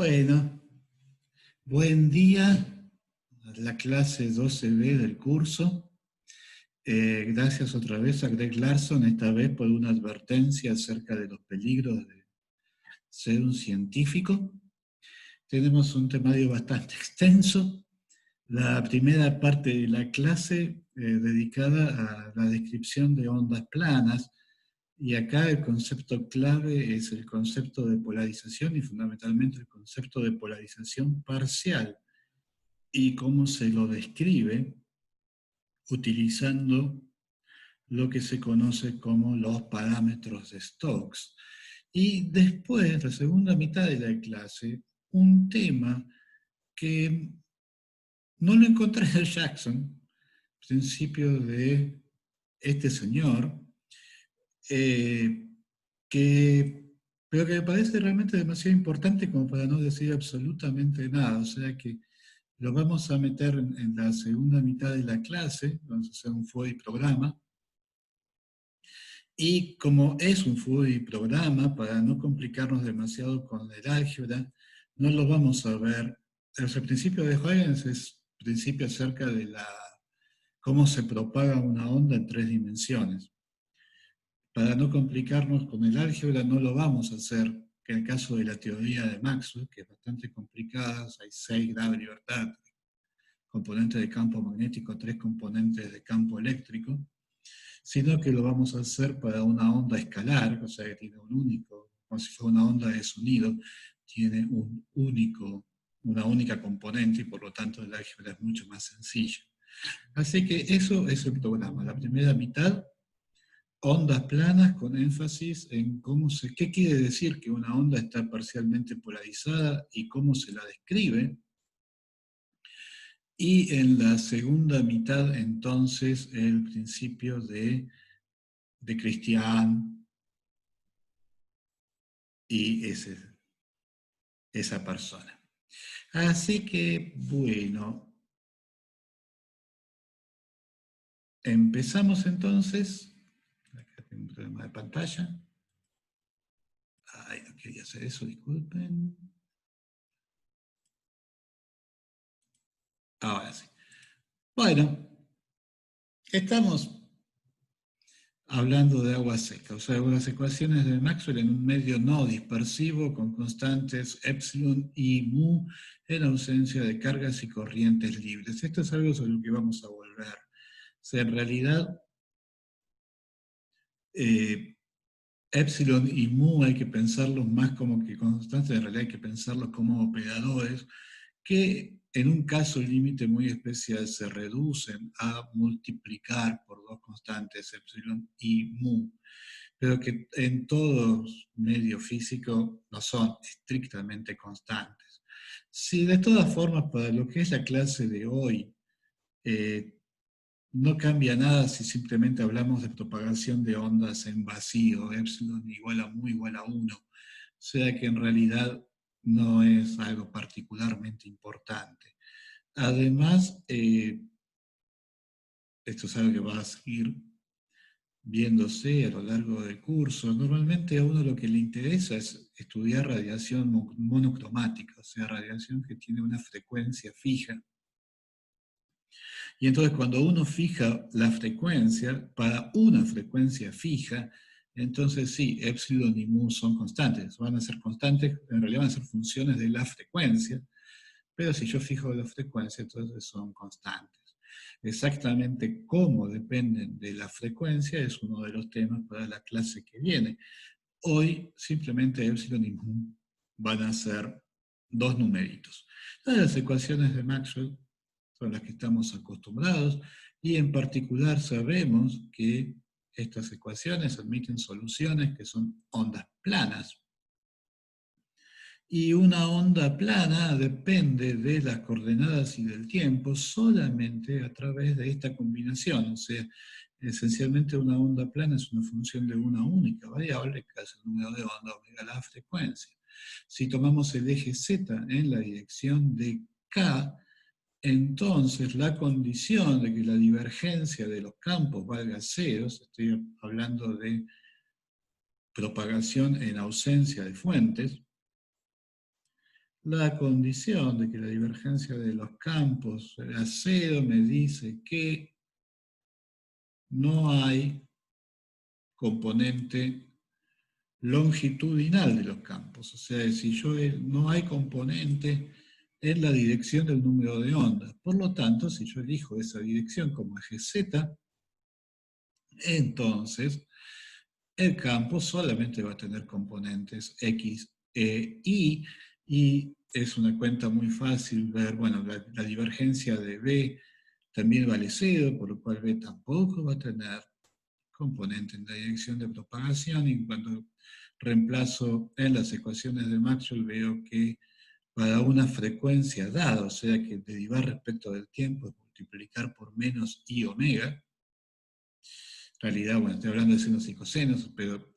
Bueno, buen día a la clase 12B del curso. Gracias otra vez a Greg Larson, esta vez por una advertencia acerca de los peligros de ser un científico. Tenemos un temario bastante extenso. La primera parte de la clase dedicada a la descripción de ondas planas, y acá el concepto clave es el concepto de polarización y fundamentalmente el concepto de polarización parcial y cómo se lo describe utilizando lo que se conoce como los parámetros de Stokes. Y después, la segunda mitad de la clase, un tema que no lo encontré en Jackson, principio de este señor, eh, que, pero que me parece realmente demasiado importante como para no decir absolutamente nada. O sea que lo vamos a meter en la segunda mitad de la clase, vamos a hacer un FOI programa. Y como es un FOI programa, para no complicarnos demasiado con el álgebra, no lo vamos a ver. El principio de Huygens es principio acerca de cómo se propaga una onda en 3 dimensiones. Para no complicarnos con el álgebra, no lo vamos a hacer, que en el caso de la teoría de Maxwell, que es bastante complicada, hay 6 grados de libertad, componentes de campo magnético, 3 componentes de campo eléctrico, sino que lo vamos a hacer para una onda escalar, o sea que tiene un único, como si fuera una onda de sonido, tiene una única componente y por lo tanto el álgebra es mucho más sencillo. Así que eso es el programa. La primera mitad, ondas planas con énfasis en qué quiere decir que una onda está parcialmente polarizada y cómo se la describe. Y en la segunda mitad, entonces, el principio de Christian y esa persona. Así que, bueno, empezamos entonces. Acá tengo un problema de pantalla. Ay, no quería hacer eso, disculpen. Ahora sí. Bueno, estamos hablando de agua seca, o sea, las ecuaciones de Maxwell en un medio no dispersivo con constantes epsilon y mu en ausencia de cargas y corrientes libres. Esto es algo sobre lo que vamos a volver. O sea, en realidad, epsilon y mu hay que pensarlos más como que constantes, en realidad hay que pensarlos como operadores que en un caso límite muy especial se reducen a multiplicar por dos constantes, epsilon y mu, pero que en todo medio físico no son estrictamente constantes. Si de todas formas para lo que es la clase de hoy no cambia nada si simplemente hablamos de propagación de ondas en vacío, epsilon igual a mu igual a 1, o sea que en realidad no es algo particularmente importante. Además, esto es algo que va a seguir viéndose a lo largo del curso. Normalmente a uno lo que le interesa es estudiar radiación monocromática, o sea, radiación que tiene una frecuencia fija. Y entonces cuando uno fija la frecuencia para una frecuencia fija, entonces sí, epsilon y mu son constantes. Van a ser constantes, en realidad van a ser funciones de la frecuencia, pero si yo fijo la frecuencia, entonces son constantes. Exactamente cómo dependen de la frecuencia es uno de los temas para la clase que viene. Hoy simplemente epsilon y mu van a ser dos numeritos. Todas las ecuaciones de Maxwell son las que estamos acostumbrados y en particular sabemos que estas ecuaciones admiten soluciones que son ondas planas. Y una onda plana depende de las coordenadas y del tiempo solamente a través de esta combinación. O sea, esencialmente una onda plana es una función de una única variable, que es el número de onda omega la frecuencia. Si tomamos el eje Z en la dirección de K, entonces la condición de que la divergencia de los campos valga cero, estoy hablando de propagación en ausencia de fuentes, La condición de que la divergencia de los campos sea cero me dice que no hay componente longitudinal de los campos. O sea, si no hay componente en la dirección del número de ondas. Por lo tanto, si yo elijo esa dirección como eje Z, entonces el campo solamente va a tener componentes X, y es una cuenta muy fácil ver, bueno, la divergencia de B también vale cero, por lo cual B tampoco va a tener componente en la dirección de propagación, y cuando reemplazo en las ecuaciones de Maxwell veo que para una frecuencia dada, o sea que derivar respecto del tiempo es multiplicar por menos I omega. En realidad, bueno, estoy hablando de senos y cosenos, pero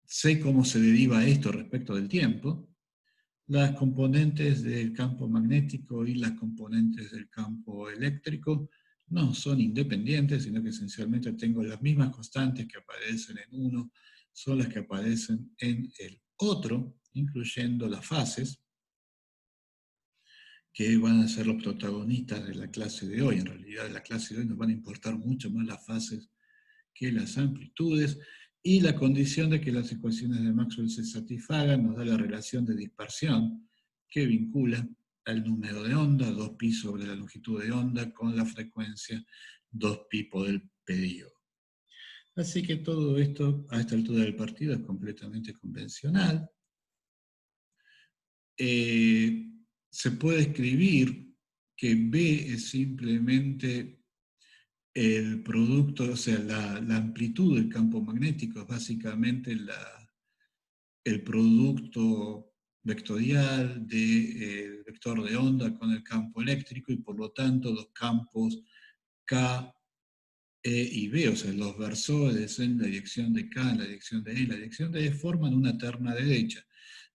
sé cómo se deriva esto respecto del tiempo. Las componentes del campo magnético y las componentes del campo eléctrico no son independientes, sino que esencialmente tengo las mismas constantes que aparecen en uno, son las que aparecen en el otro, incluyendo las fases, que van a ser los protagonistas de la clase de hoy. En realidad, en la clase de hoy nos van a importar mucho más las fases que las amplitudes, y la condición de que las ecuaciones de Maxwell se satisfagan nos da la relación de dispersión que vincula al número de onda, 2pi sobre la longitud de onda, con la frecuencia 2pi por el periodo. Así que todo esto, a esta altura del partido, es completamente convencional. Se puede escribir que B es simplemente el producto, o sea, la amplitud del campo magnético es básicamente el producto vectorial del vector de onda con el campo eléctrico, y por lo tanto los campos K, E y B, o sea, los versores en la dirección de K, en la dirección de E, en la dirección de E, forman una terna derecha.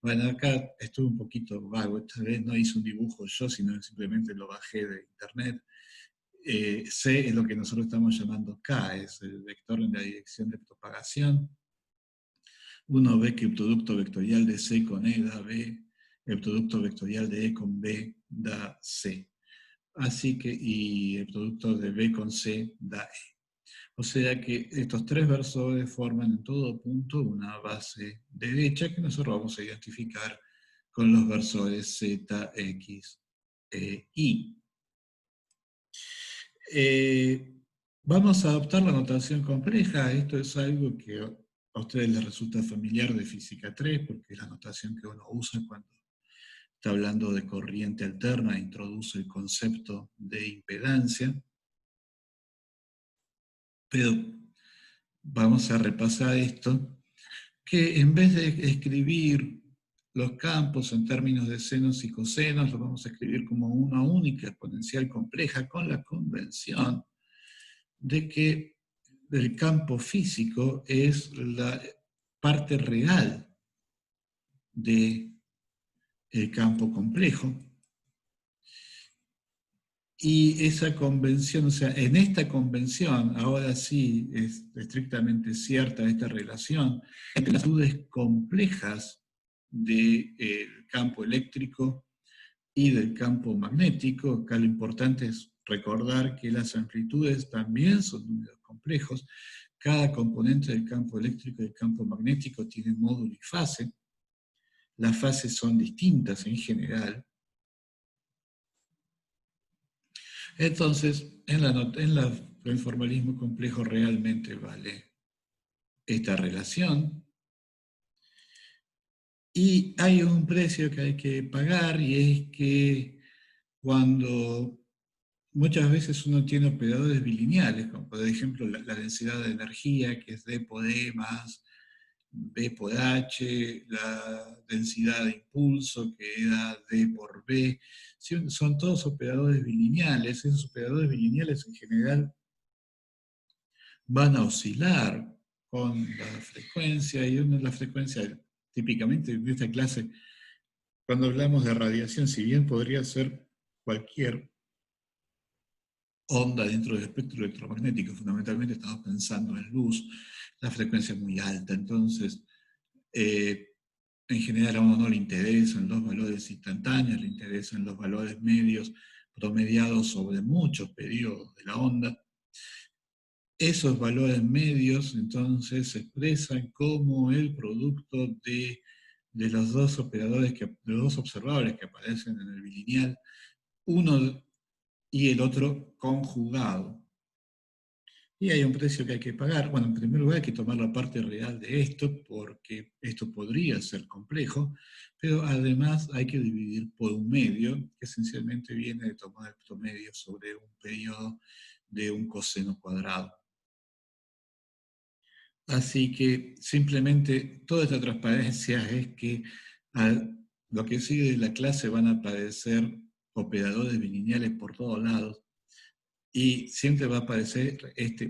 Bueno, acá estuve un poquito vago, esta vez no hice un dibujo yo, sino simplemente lo bajé de internet. C es lo que nosotros estamos llamando K, es el vector en la dirección de propagación. Uno ve que el producto vectorial de C con E da B, el producto vectorial de E con B da C. Así que, y el producto de B con C da E. O sea que estos tres versores forman en todo punto una base derecha que nosotros vamos a identificar con los versores Z, X, E, Y. Vamos a adoptar la notación compleja. Esto es algo que a ustedes les resulta familiar de Física 3, porque es la notación que uno usa cuando está hablando de corriente alterna e introduce el concepto de impedancia. Pero vamos a repasar esto, que en vez de escribir los campos en términos de senos y cosenos, los vamos a escribir como una única exponencial compleja, con la convención de que el campo físico es la parte real del campo complejo. Y esa convención, o sea, en esta convención, ahora sí es estrictamente cierta esta relación entre las amplitudes complejas del campo eléctrico y del campo magnético. Acá lo importante es recordar que las amplitudes también son números complejos. Cada componente del campo eléctrico y del campo magnético tiene módulo y fase. Las fases son distintas en general. Entonces, el formalismo complejo realmente vale esta relación. Y hay un precio que hay que pagar, y es que cuando muchas veces uno tiene operadores bilineales, como por ejemplo la densidad de energía, que es D por E más B por H, la densidad de impulso, que era D por B, son todos operadores bilineales. Esos operadores bilineales en general van a oscilar con la frecuencia, y la frecuencia típicamente en esta clase, cuando hablamos de radiación, si bien podría ser cualquier onda dentro del espectro electromagnético, fundamentalmente estamos pensando en luz, la frecuencia es muy alta. Entonces, en general a uno no le interesan los valores instantáneos, le interesan los valores medios promediados sobre muchos periodos de la onda. Esos valores medios entonces se expresan como el producto de los dos operadores, de los dos observadores que aparecen en el bilineal, uno y el otro conjugado. Y hay un precio que hay que pagar. Bueno, en primer lugar hay que tomar la parte real de esto, porque esto podría ser complejo, pero además hay que dividir por un medio, que esencialmente viene de tomar el promedio sobre un periodo de un coseno cuadrado. Así que simplemente toda esta transparencia es que lo que sigue de la clase van a aparecer operadores bilineales por todos lados y siempre va a aparecer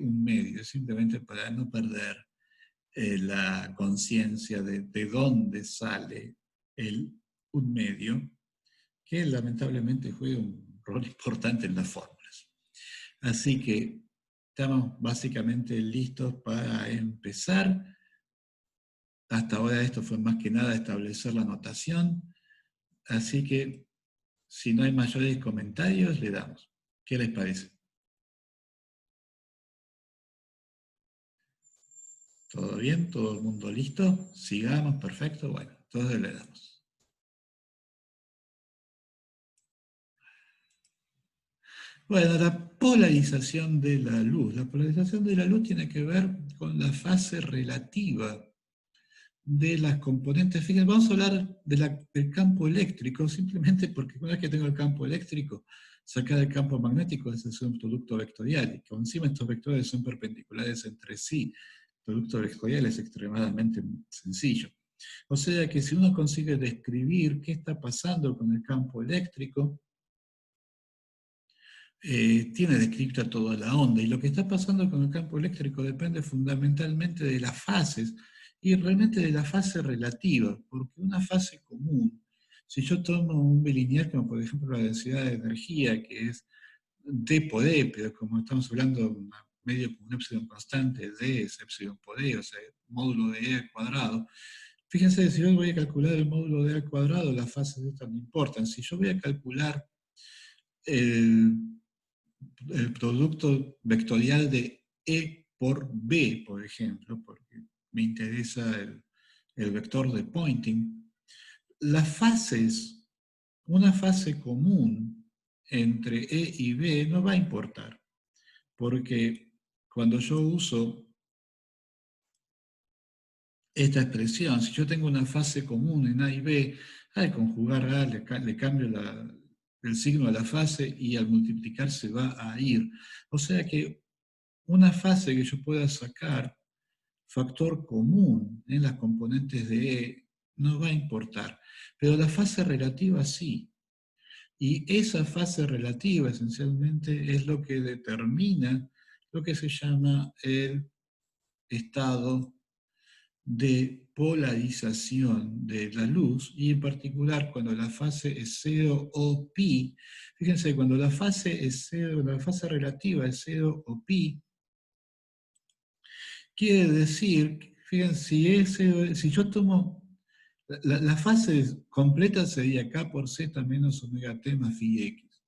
un medio, simplemente para no perder la conciencia de dónde sale un medio, que lamentablemente juega un rol importante en las fórmulas. Así que estamos básicamente listos para empezar. Hasta ahora esto fue más que nada establecer la notación, así que si no hay mayores comentarios, le damos. ¿Qué les parece? ¿Todo bien? ¿Todo el mundo listo? Sigamos, perfecto. Bueno, entonces le damos. Bueno, la polarización de la luz. La polarización de la luz tiene que ver con la fase relativa de las componentes. Fíjense, vamos a hablar del campo eléctrico, simplemente porque una vez que tengo el campo eléctrico, sacar el campo magnético es hacer un producto vectorial, y como encima estos vectores son perpendiculares entre sí, el producto vectorial es extremadamente sencillo. O sea que si uno consigue describir qué está pasando con el campo eléctrico, tiene descrita toda la onda. Y lo que está pasando con el campo eléctrico depende fundamentalmente de las fases, y realmente de la fase relativa, porque una fase común, si yo tomo un bilineal como por ejemplo la densidad de energía, que es D por E, pero como estamos hablando medio con un épsilon constante, D es épsilon por E, o sea, módulo de E al cuadrado. Fíjense, si yo voy a calcular el módulo de E al cuadrado, las fases de estas no importan. Si yo voy a calcular el, el producto vectorial de E por B, por ejemplo, porque me interesa el vector de Poynting, las fases, una fase común entre E y B no va a importar, porque cuando yo uso esta expresión, si yo tengo una fase común en A y B, al conjugar A le cambio el signo a la fase y al multiplicar se va a ir. O sea que una fase que yo pueda sacar, factor común en las componentes de E, no va a importar. Pero la fase relativa sí. Y esa fase relativa esencialmente es lo que determina lo que se llama el estado de polarización de la luz, y en particular cuando la fase es 0 o pi. Fíjense, cuando la fase es 0, la fase relativa es 0 o pi, quiere decir, fíjense, si yo tomo, la fase completa sería K por Z menos omega T más phi X.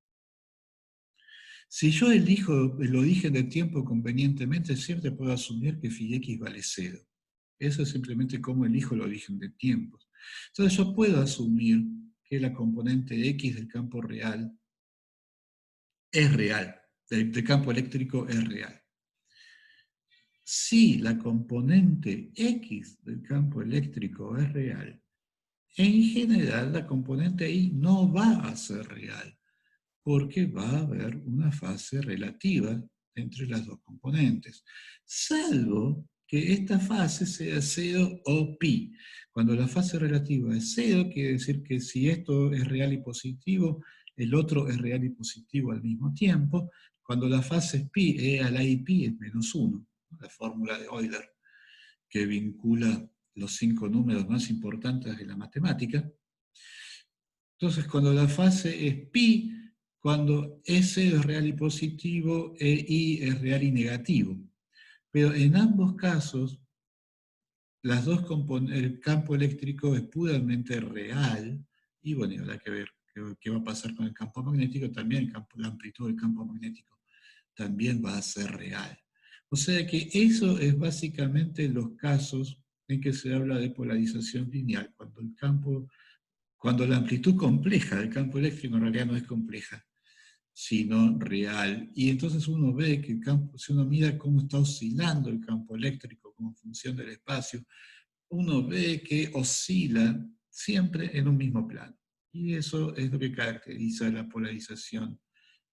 Si yo elijo el origen de tiempo convenientemente, siempre puedo asumir que phi X vale 0. Eso es simplemente cómo elijo el origen de tiempos. Entonces yo puedo asumir que la componente X del campo real es real, del campo eléctrico es real. Si la componente X del campo eléctrico es real, en general la componente Y no va a ser real, porque va a haber una fase relativa entre las dos componentes, salvo que esta fase sea 0 o pi. Cuando la fase relativa es 0, quiere decir que si esto es real y positivo, el otro es real y positivo al mismo tiempo. Cuando la fase es pi, E a la I pi es menos 1, la fórmula de Euler que vincula los 5 números más importantes de la matemática. Entonces, cuando la fase es pi, cuando S es real y positivo, e I es real y negativo. Pero en ambos casos, el campo eléctrico es puramente real, y bueno, y habrá que ver qué va a pasar con el campo magnético, también la amplitud del campo magnético también va a ser real. O sea que eso es básicamente los casos en que se habla de polarización lineal, cuando la amplitud compleja del campo eléctrico en realidad no es compleja, sino real. Y entonces uno ve que si uno mira cómo está oscilando el campo eléctrico como función del espacio, uno ve que oscila siempre en un mismo plano. Y eso es lo que caracteriza la polarización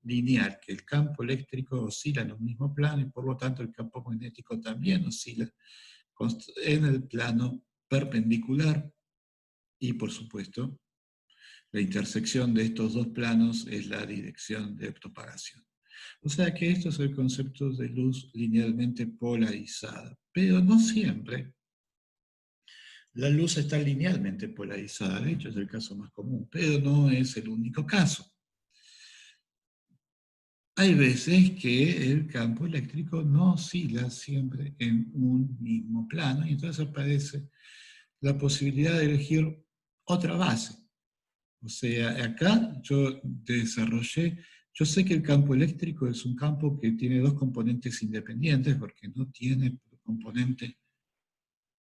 lineal, que el campo eléctrico oscila en un mismo plano y por lo tanto el campo magnético también oscila en el plano perpendicular. Y por supuesto, la intersección de estos dos planos es la dirección de propagación. O sea que esto es el concepto de luz linealmente polarizada, pero no siempre la luz está linealmente polarizada, de hecho es el caso más común, pero no es el único caso. Hay veces que el campo eléctrico no oscila siempre en un mismo plano y entonces aparece la posibilidad de elegir otra base. O sea, acá yo sé que el campo eléctrico es un campo que tiene dos componentes independientes porque no tiene componente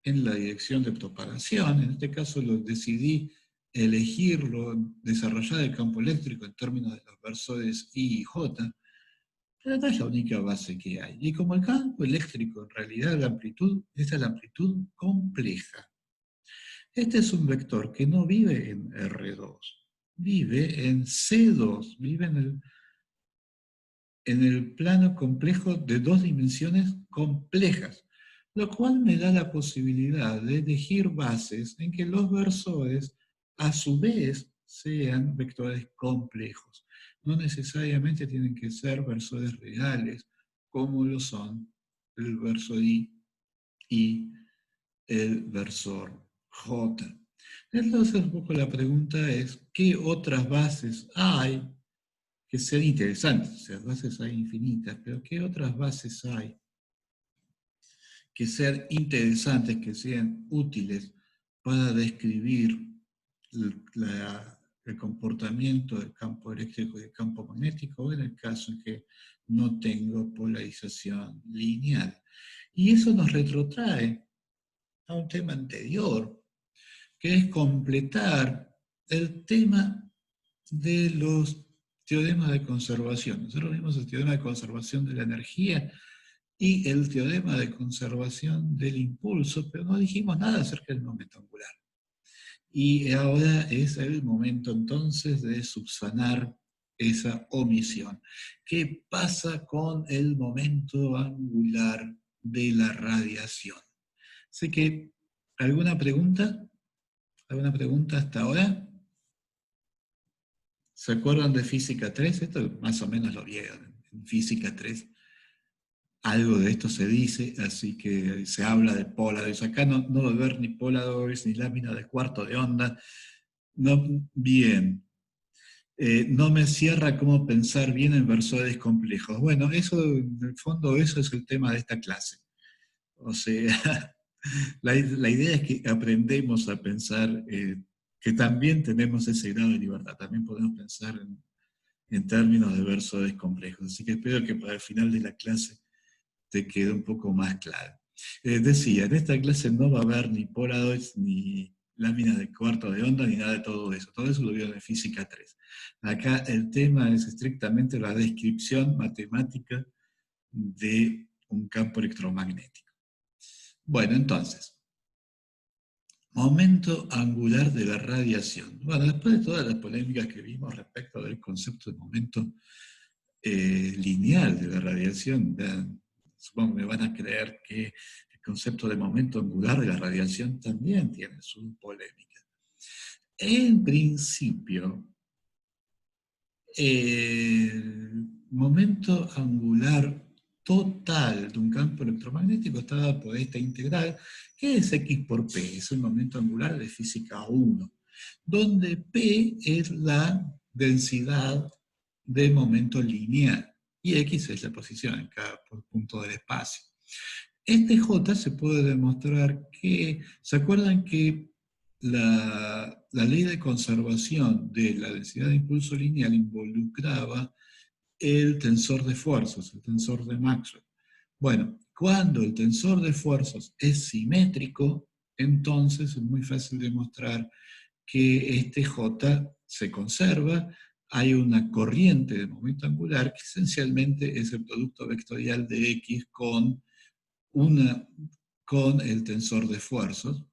en la dirección de propagación. En este caso decidí elegirlo, desarrollar el campo eléctrico en términos de los versores I y J, pero no es la única base que hay. Y como el campo eléctrico en realidad esta es la amplitud compleja. Este es un vector que no vive en R2, vive en C2, vive en el plano complejo de dos dimensiones complejas, lo cual me da la posibilidad de elegir bases en que los versores a su vez sean vectores complejos. No necesariamente tienen que ser versores reales, como lo son el versor I y el versor J. Entonces, un poco la pregunta es, ¿qué otras bases hay que sean interesantes? O sea, bases hay infinitas, pero ¿qué otras bases hay que sean interesantes, que sean útiles para describir el comportamiento del campo eléctrico y del campo magnético, en el caso en que no tengo polarización lineal? Y eso nos retrotrae a un tema anterior, que es completar el tema de los teoremas de conservación. Nosotros vimos el teorema de conservación de la energía y el teorema de conservación del impulso, pero no dijimos nada acerca del momento angular. Y ahora es el momento entonces de subsanar esa omisión. ¿Qué pasa con el momento angular de la radiación? Así que, ¿alguna pregunta? ¿Alguna pregunta hasta ahora? ¿Se acuerdan de Física 3? Esto más o menos lo vieron en Física 3. Algo de esto se dice, así que se habla de Polaroids. Acá no va a haber ni Polaroids ni lámina de cuarto de onda. No, bien. No me cierra cómo pensar bien en versores complejos. Bueno, eso, en el fondo, eso es el tema de esta clase. O sea, la idea es que aprendemos a pensar que también tenemos ese grado de libertad, también podemos pensar en términos de versores complejos. Así que espero que para el final de la clase te quede un poco más claro. Decía, en esta clase no va a haber ni Polaroids, ni láminas de cuarto de onda, ni nada de todo eso. Todo eso lo vieron en Física 3. Acá el tema es estrictamente la descripción matemática de un campo electromagnético. Bueno, entonces, momento angular de la radiación. Bueno, después de todas las polémicas que vimos respecto del concepto de momento lineal de la radiación, supongo que me van a creer que el concepto de momento angular de la radiación también tiene su polémica. En principio, el momento angular total de un campo electromagnético está dado por esta integral, que es x por p, es el momento angular de física 1, donde p es la densidad de momento lineal y x es la posición en cada punto del espacio. Este J se puede demostrar que, ¿se acuerdan que la ley de conservación de la densidad de impulso lineal involucraba el tensor de fuerzas, el tensor de Maxwell? Bueno, cuando el tensor de fuerzas es simétrico, entonces es muy fácil demostrar que este J se conserva. Hay una corriente de momento angular que esencialmente es el producto vectorial de X con el tensor de fuerzas.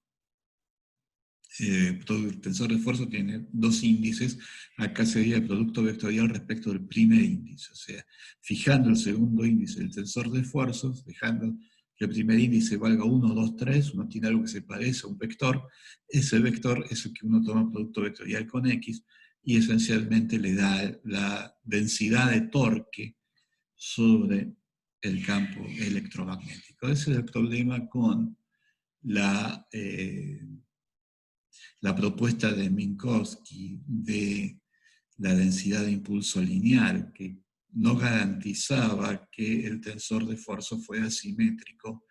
Todo el tensor de esfuerzo tiene dos índices. Acá sería el producto vectorial respecto del primer índice. O sea, fijando el segundo índice del tensor de esfuerzos, dejando que el primer índice valga 1, 2, 3, uno tiene algo que se parece a un vector. Ese vector es el que uno toma producto vectorial con X y esencialmente le da la densidad de torque sobre el campo electromagnético. Ese es el problema con la propuesta de Minkowski de la densidad de impulso lineal, que no garantizaba que el tensor de esfuerzo fuera simétrico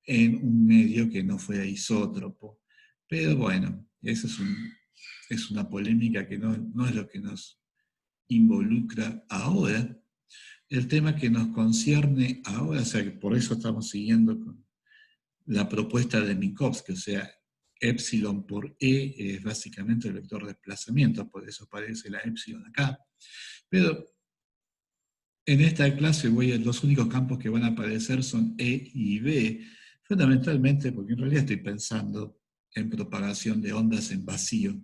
en un medio que no fuera isótropo. Pero bueno, esa es una polémica que no es lo que nos involucra ahora. El tema que nos concierne ahora, o sea, que por eso estamos siguiendo con la propuesta de Minkowski, o sea, epsilon por E es básicamente el vector de desplazamiento, por eso aparece la epsilon acá. Pero en esta clase los únicos campos que van a aparecer son E y B, fundamentalmente porque en realidad estoy pensando en propagación de ondas en vacío,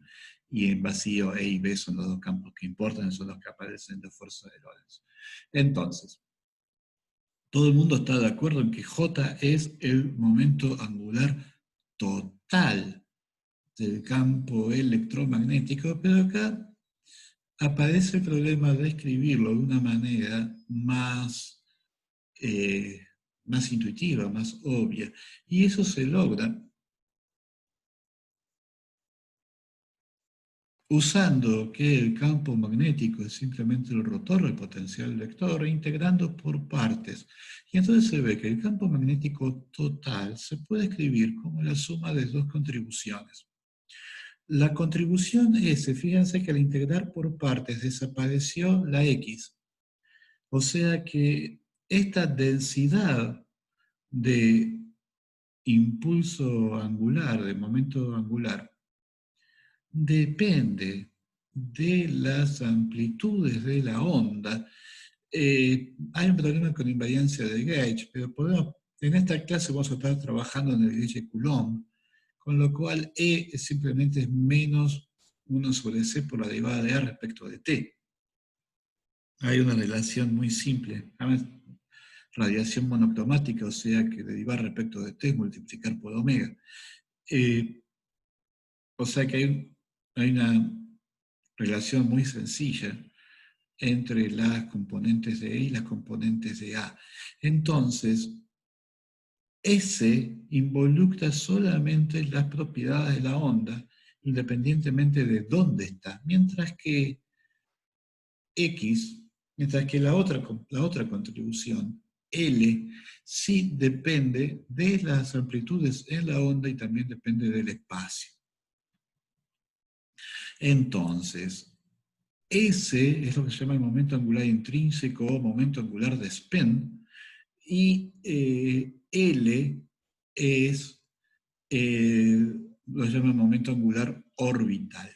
y en vacío E y B son los dos campos que importan, son los que aparecen de fuerza de Lorentz. Entonces, todo el mundo está de acuerdo en que J es el momento angular total del campo electromagnético, pero acá aparece el problema de escribirlo de una manera eh, más intuitiva, más obvia. Y eso se logra usando que el campo magnético es simplemente el rotor del potencial vector, integrando por partes. Y entonces se ve que el campo magnético total se puede escribir como la suma de dos contribuciones. La contribución S, fíjense que al integrar por partes desapareció la X. O sea que esta densidad de impulso angular, de momento angular, depende de las amplitudes de la onda. Hay un problema con invariancia de gauge, pero en esta clase vamos a estar trabajando en el gauge Coulomb, con lo cual E simplemente es menos 1 sobre C por la derivada de A respecto de T. Hay una relación muy simple, además, radiación monocromática, o sea que derivar respecto de T es multiplicar por omega. O sea que hay una relación muy sencilla entre las componentes de E y las componentes de A. Entonces, S involucra solamente las propiedades de la onda, independientemente de dónde está, mientras que X, mientras que la otra contribución, L, sí depende de las amplitudes en la onda y también depende del espacio. Entonces, S es lo que se llama el momento angular intrínseco o momento angular de spin, y L es lo que se llama momento angular orbital.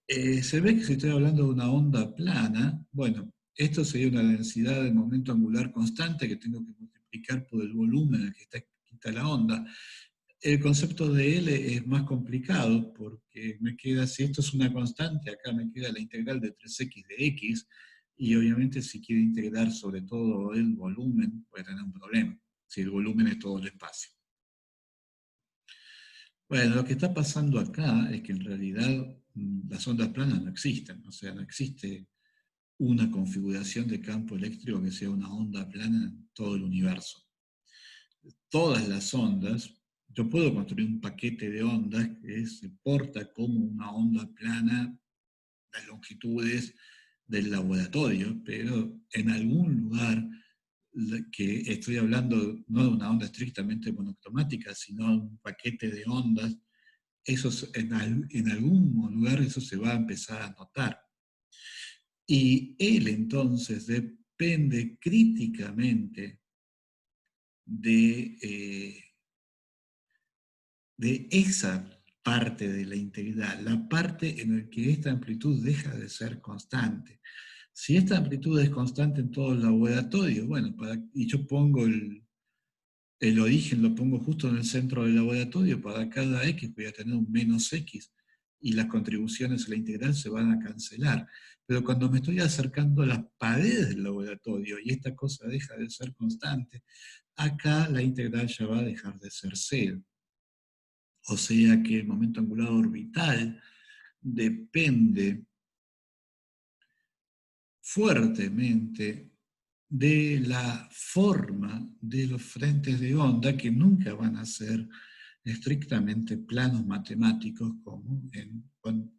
Se ve que si estoy hablando de una onda plana, bueno, esto sería una densidad de momento angular constante que tengo que multiplicar por el volumen en el que está la onda. El concepto de L es más complicado porque me queda, si esto es una constante, acá me queda la integral de 3x de x, y obviamente si quiero integrar sobre todo el volumen, voy a tener un problema, si el volumen es todo el espacio. Bueno, lo que está pasando acá es que en realidad las ondas planas no existen, o sea, no existe una configuración de campo eléctrico que sea una onda plana en todo el universo. Todas las ondas, yo puedo construir un paquete de ondas que se porta como una onda plana las longitudes del laboratorio, pero en algún lugar que estoy hablando no de una onda estrictamente monocromática, sino de un paquete de ondas, eso en algún lugar eso se va a empezar a notar. Y él entonces depende críticamente de esa parte de la integridad, la parte en la que esta amplitud deja de ser constante. Si esta amplitud es constante en todo el laboratorio, bueno, y yo pongo el origen, lo pongo justo en el centro del laboratorio, para cada x voy a tener un menos x, y las contribuciones a la integral se van a cancelar. Pero cuando me estoy acercando a las paredes del laboratorio y esta cosa deja de ser constante, acá la integral ya va a dejar de ser cero. O sea que el momento angular orbital depende fuertemente de la forma de los frentes de onda, que nunca van a ser estrictamente planos matemáticos como cuando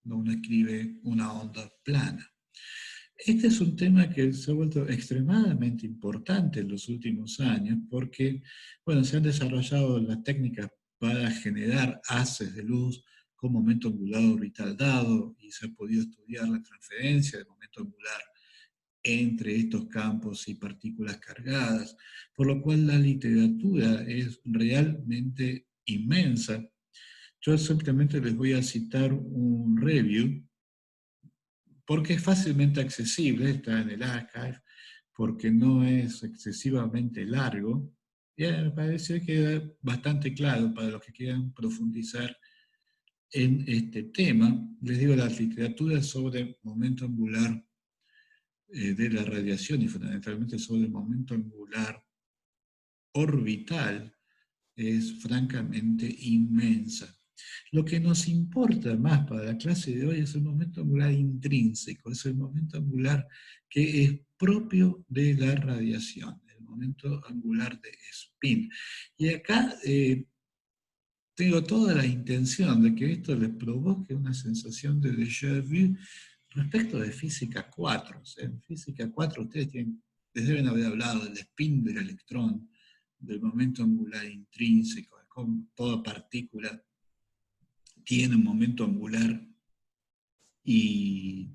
uno escribe una onda plana. Este es un tema que se ha vuelto extremadamente importante en los últimos años porque, bueno, se han desarrollado las técnicas para generar haces de luz con momento angular orbital dado y se ha podido estudiar la transferencia de momento angular entre estos campos y partículas cargadas, por lo cual la literatura es realmente inmensa. Yo simplemente les voy a citar un review porque es fácilmente accesible, está en el archive, porque no es excesivamente largo, y me parece que queda bastante claro para los que quieran profundizar en este tema. Les digo, las literaturas sobre momento angular de la radiación y fundamentalmente sobre el momento angular orbital es francamente inmensa. Lo que nos importa más para la clase de hoy es el momento angular intrínseco, es el momento angular que es propio de la radiación, el momento angular de spin. Y acá tengo toda la intención de que esto les provoque una sensación de déjà vu respecto de física 4. O sea, en física 4 ustedes les deben haber hablado del spin del electrón, del momento angular intrínseco, de cómo toda partícula tiene un momento angular y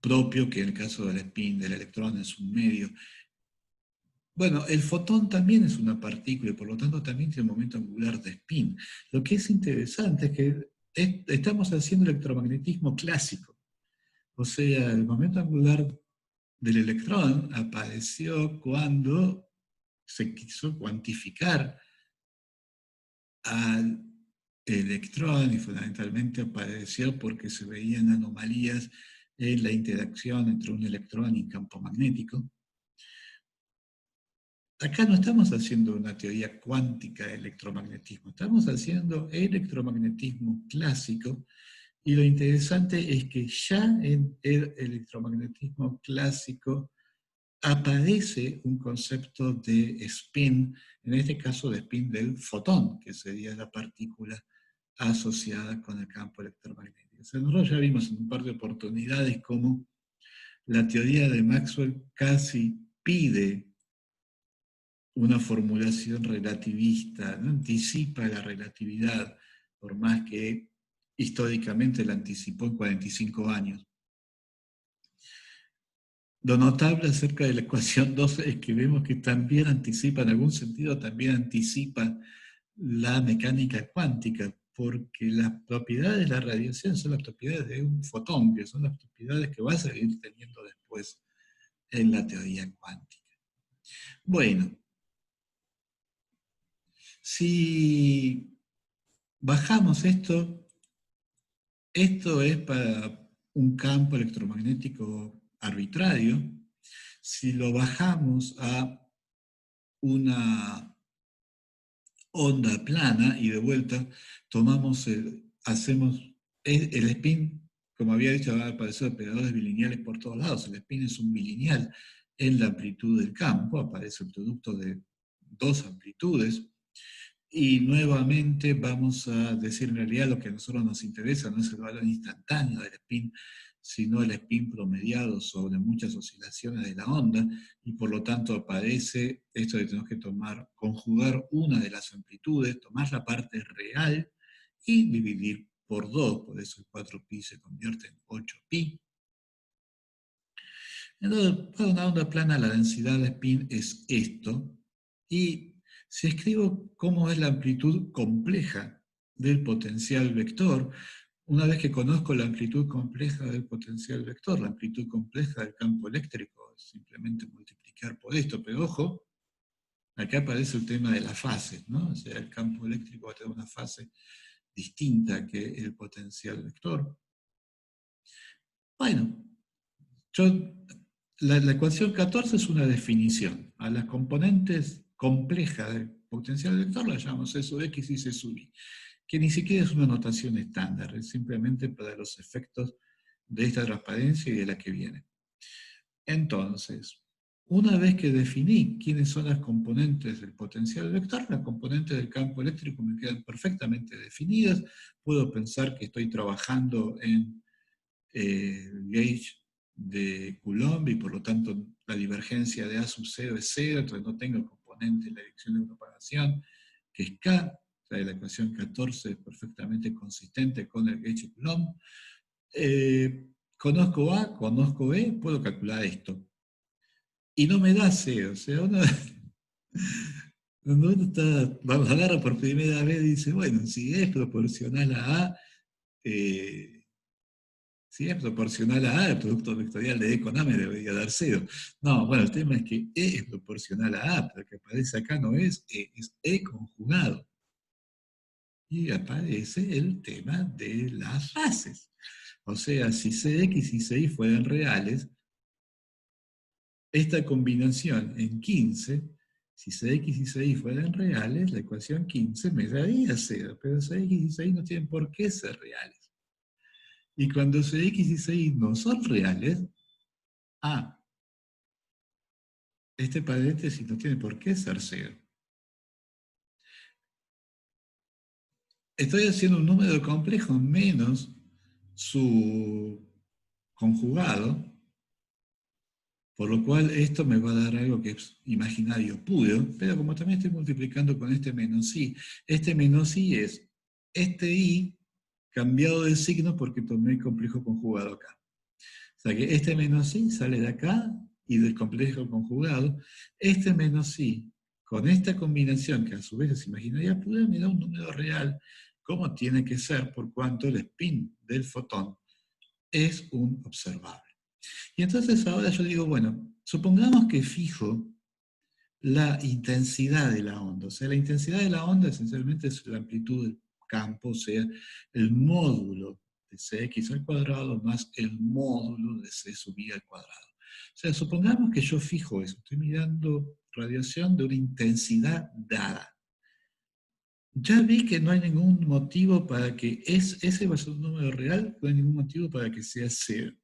propio, que en el caso del spin del electrón es un medio. Bueno, el fotón también es una partícula y por lo tanto también tiene un momento angular de spin. Lo que es interesante es que estamos haciendo electromagnetismo clásico. O sea, el momento angular del electrón apareció cuando se quiso cuantificar al electrón y fundamentalmente apareció porque se veían anomalías en la interacción entre un electrón y un campo magnético. Acá no estamos haciendo una teoría cuántica de electromagnetismo, estamos haciendo electromagnetismo clásico y lo interesante es que ya en el electromagnetismo clásico aparece un concepto de spin, en este caso de spin del fotón, que sería la partícula asociada con el campo electromagnético. O sea, nosotros ya vimos en un par de oportunidades cómo la teoría de Maxwell casi pide una formulación relativista, no anticipa la relatividad, por más que históricamente la anticipó en 45 años. Lo notable acerca de la ecuación 2 es que vemos que también anticipa, en algún sentido, también anticipa la mecánica cuántica, porque las propiedades de la radiación son las propiedades de un fotón, que son las propiedades que va a seguir teniendo después en la teoría cuántica. Bueno, si bajamos esto es para un campo electromagnético arbitrario. Si lo bajamos a una onda plana y de vuelta hacemos el spin, como había dicho, va a aparecer operadores bilineales por todos lados. El spin es un bilineal en la amplitud del campo, aparece el producto de dos amplitudes. Y nuevamente vamos a decir, en realidad lo que a nosotros nos interesa no es el valor instantáneo del spin, sino el spin promediado sobre muchas oscilaciones de la onda, y por lo tanto aparece esto de que tenemos que conjugar una de las amplitudes, tomar la parte real y dividir por 2, por eso el 4pi se convierte en 8pi. Entonces, para una onda plana la densidad de spin es esto, y si escribo cómo es la amplitud compleja del potencial vector, una vez que conozco la amplitud compleja del potencial vector, la amplitud compleja del campo eléctrico, es simplemente multiplicar por esto, pero ojo, acá aparece el tema de las fases, ¿no? O sea, el campo eléctrico va a tener una fase distinta que el potencial vector. Bueno, la ecuación 14 es una definición. A las componentes complejas del potencial vector las llamamos C sub x y C sub y, que ni siquiera es una notación estándar, es simplemente para los efectos de esta transparencia y de la que viene. Entonces, una vez que definí quiénes son las componentes del potencial vector, las componentes del campo eléctrico me quedan perfectamente definidas. Puedo pensar que estoy trabajando en gauge de Coulomb y por lo tanto la divergencia de A sub 0 es 0, entonces no tengo componente en la dirección de propagación, que es K. O sea, la ecuación 14 es perfectamente consistente con el gauge de Coulomb. Conozco A, conozco B, puedo calcular esto. Y no me da C, o sea, cuando uno está, vamos a hablar por primera vez, dice, bueno, si es proporcional a A, si es proporcional a A, el producto vectorial de E con A me debería dar 0. No, bueno, el tema es que E es proporcional a A, pero lo que aparece acá no es E conjugado. Y aparece el tema de las fases. O sea, si Cx y Ci fueran reales, esta combinación en 15, si Cx y Ci fueran reales, la ecuación 15 me daría 0, pero Cx y Ci no tienen por qué ser reales. Y cuando Cx y Ci no son reales, este paréntesis no tiene por qué ser 0. Estoy haciendo un número complejo menos su conjugado, por lo cual esto me va a dar algo que es imaginario puro, pero como también estoy multiplicando con este menos i es este i cambiado de signo porque tomé el complejo conjugado acá. O sea que este menos i sale de acá y del complejo conjugado. Este menos i, con esta combinación, que a su vez es imaginaria pura, me da un número real, como tiene que ser, por cuanto el spin del fotón es un observable. Y entonces ahora yo digo, bueno, supongamos que fijo la intensidad de la onda. O sea, la intensidad de la onda esencialmente es la amplitud del campo, o sea, el módulo de Cx al cuadrado más el módulo de C sub i al cuadrado. O sea, supongamos que yo fijo eso, estoy mirando radiación de una intensidad dada. Ya vi que no hay ningún motivo para que ese va a ser un número real, no hay ningún motivo para que sea 0.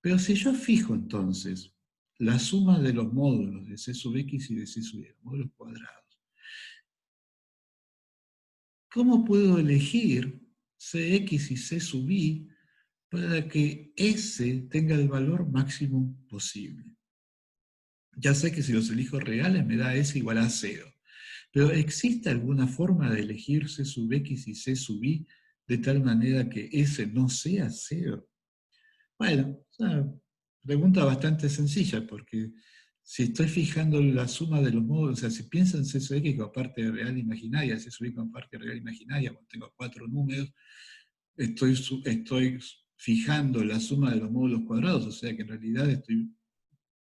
Pero si yo fijo entonces la suma de los módulos de C sub x y de C sub y, los módulos cuadrados, ¿cómo puedo elegir Cx y C sub i para que S tenga el valor máximo posible? Ya sé que si los elijo reales me da S igual a 0. Pero ¿existe alguna forma de elegir C sub x y C sub i de tal manera que S no sea 0? Bueno, es una pregunta bastante sencilla, porque si estoy fijando la suma de los módulos, o sea, si pienso en C sub x como parte real imaginaria, C sub y como parte real imaginaria, cuando tengo 4 números, estoy fijando la suma de los módulos cuadrados, o sea que en realidad estoy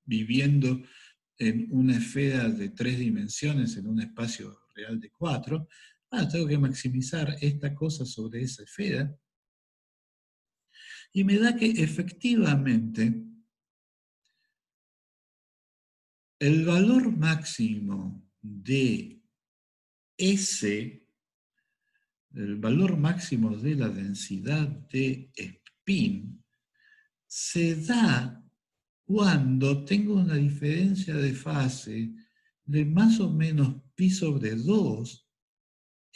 viviendo en una esfera de 3 dimensiones, en un espacio real de 4. Bueno, tengo que maximizar esta cosa sobre esa esfera, y me da que efectivamente el valor máximo de S, el valor máximo de la densidad de spin, se da cuando tengo una diferencia de fase de más o menos pi sobre 2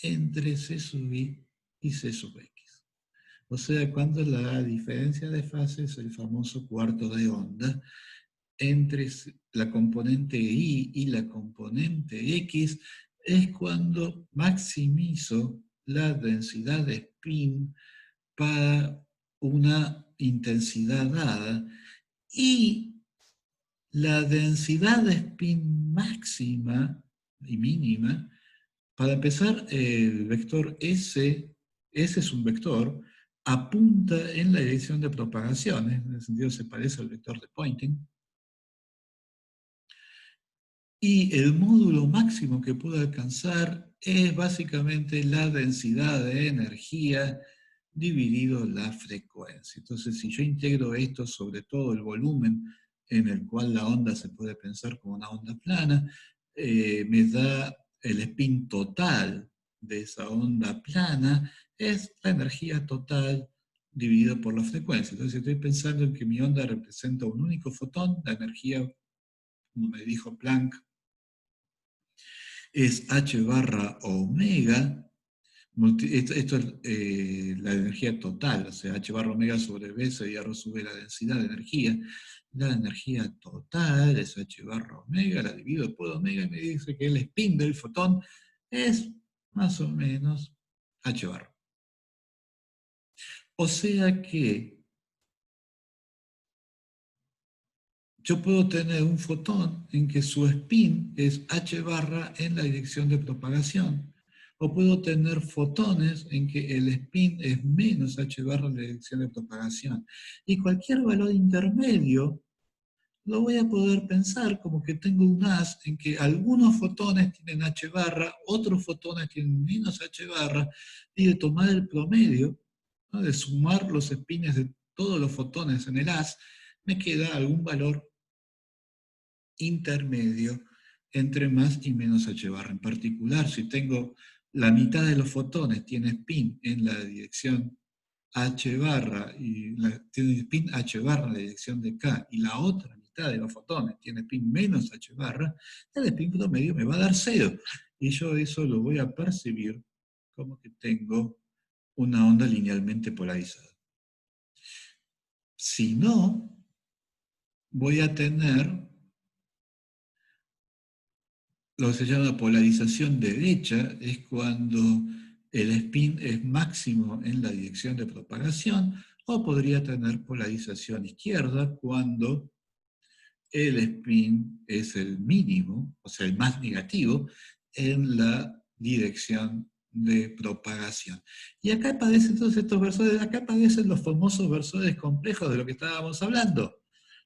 entre C sub i y C sub x. O sea, cuando la diferencia de fase es el famoso cuarto de onda entre la componente Y y la componente X, es cuando maximizo la densidad de spin para una intensidad dada, y la densidad de spin máxima y mínima, para empezar, el vector S es un vector, apunta en la dirección de propagación, en el sentido se parece al vector de Poynting, y el módulo máximo que puedo alcanzar es básicamente la densidad de energía dividido la frecuencia. Entonces, si yo integro esto sobre todo el volumen en el cual la onda se puede pensar como una onda plana, me da el spin total de esa onda plana, es la energía total dividida por la frecuencia. Entonces, si estoy pensando en que mi onda representa un único fotón, la energía, como me dijo Planck, es h barra omega. Esto es la energía total, o sea, h barra omega sobre b sería rho sube la densidad de energía. La energía total es h barra omega, la divido por omega y me dice que el spin del fotón es más o menos h barra. O sea que yo puedo tener un fotón en que su spin es h barra en la dirección de propagación. O puedo tener fotones en que el spin es menos h barra en la dirección de propagación. Y cualquier valor intermedio lo voy a poder pensar como que tengo un haz en que algunos fotones tienen h barra, otros fotones tienen menos h barra, y de tomar el promedio, ¿no?, de sumar los spines de todos los fotones en el haz, me queda algún valor intermedio entre más y menos h barra. En particular, si tengo la mitad de los fotones tiene spin en la dirección h barra, y tiene spin h barra en la dirección de k, y la otra mitad de los fotones tiene spin menos h barra, el spin promedio me va a dar 0. Y yo eso lo voy a percibir como que tengo una onda linealmente polarizada. Si no, voy a tener lo que se llama polarización derecha, es cuando el spin es máximo en la dirección de propagación, o podría tener polarización izquierda cuando el spin es el mínimo, o sea, el más negativo, en la dirección de propagación. Y acá aparecen todos estos versores, acá aparecen los famosos versores complejos de lo que estábamos hablando.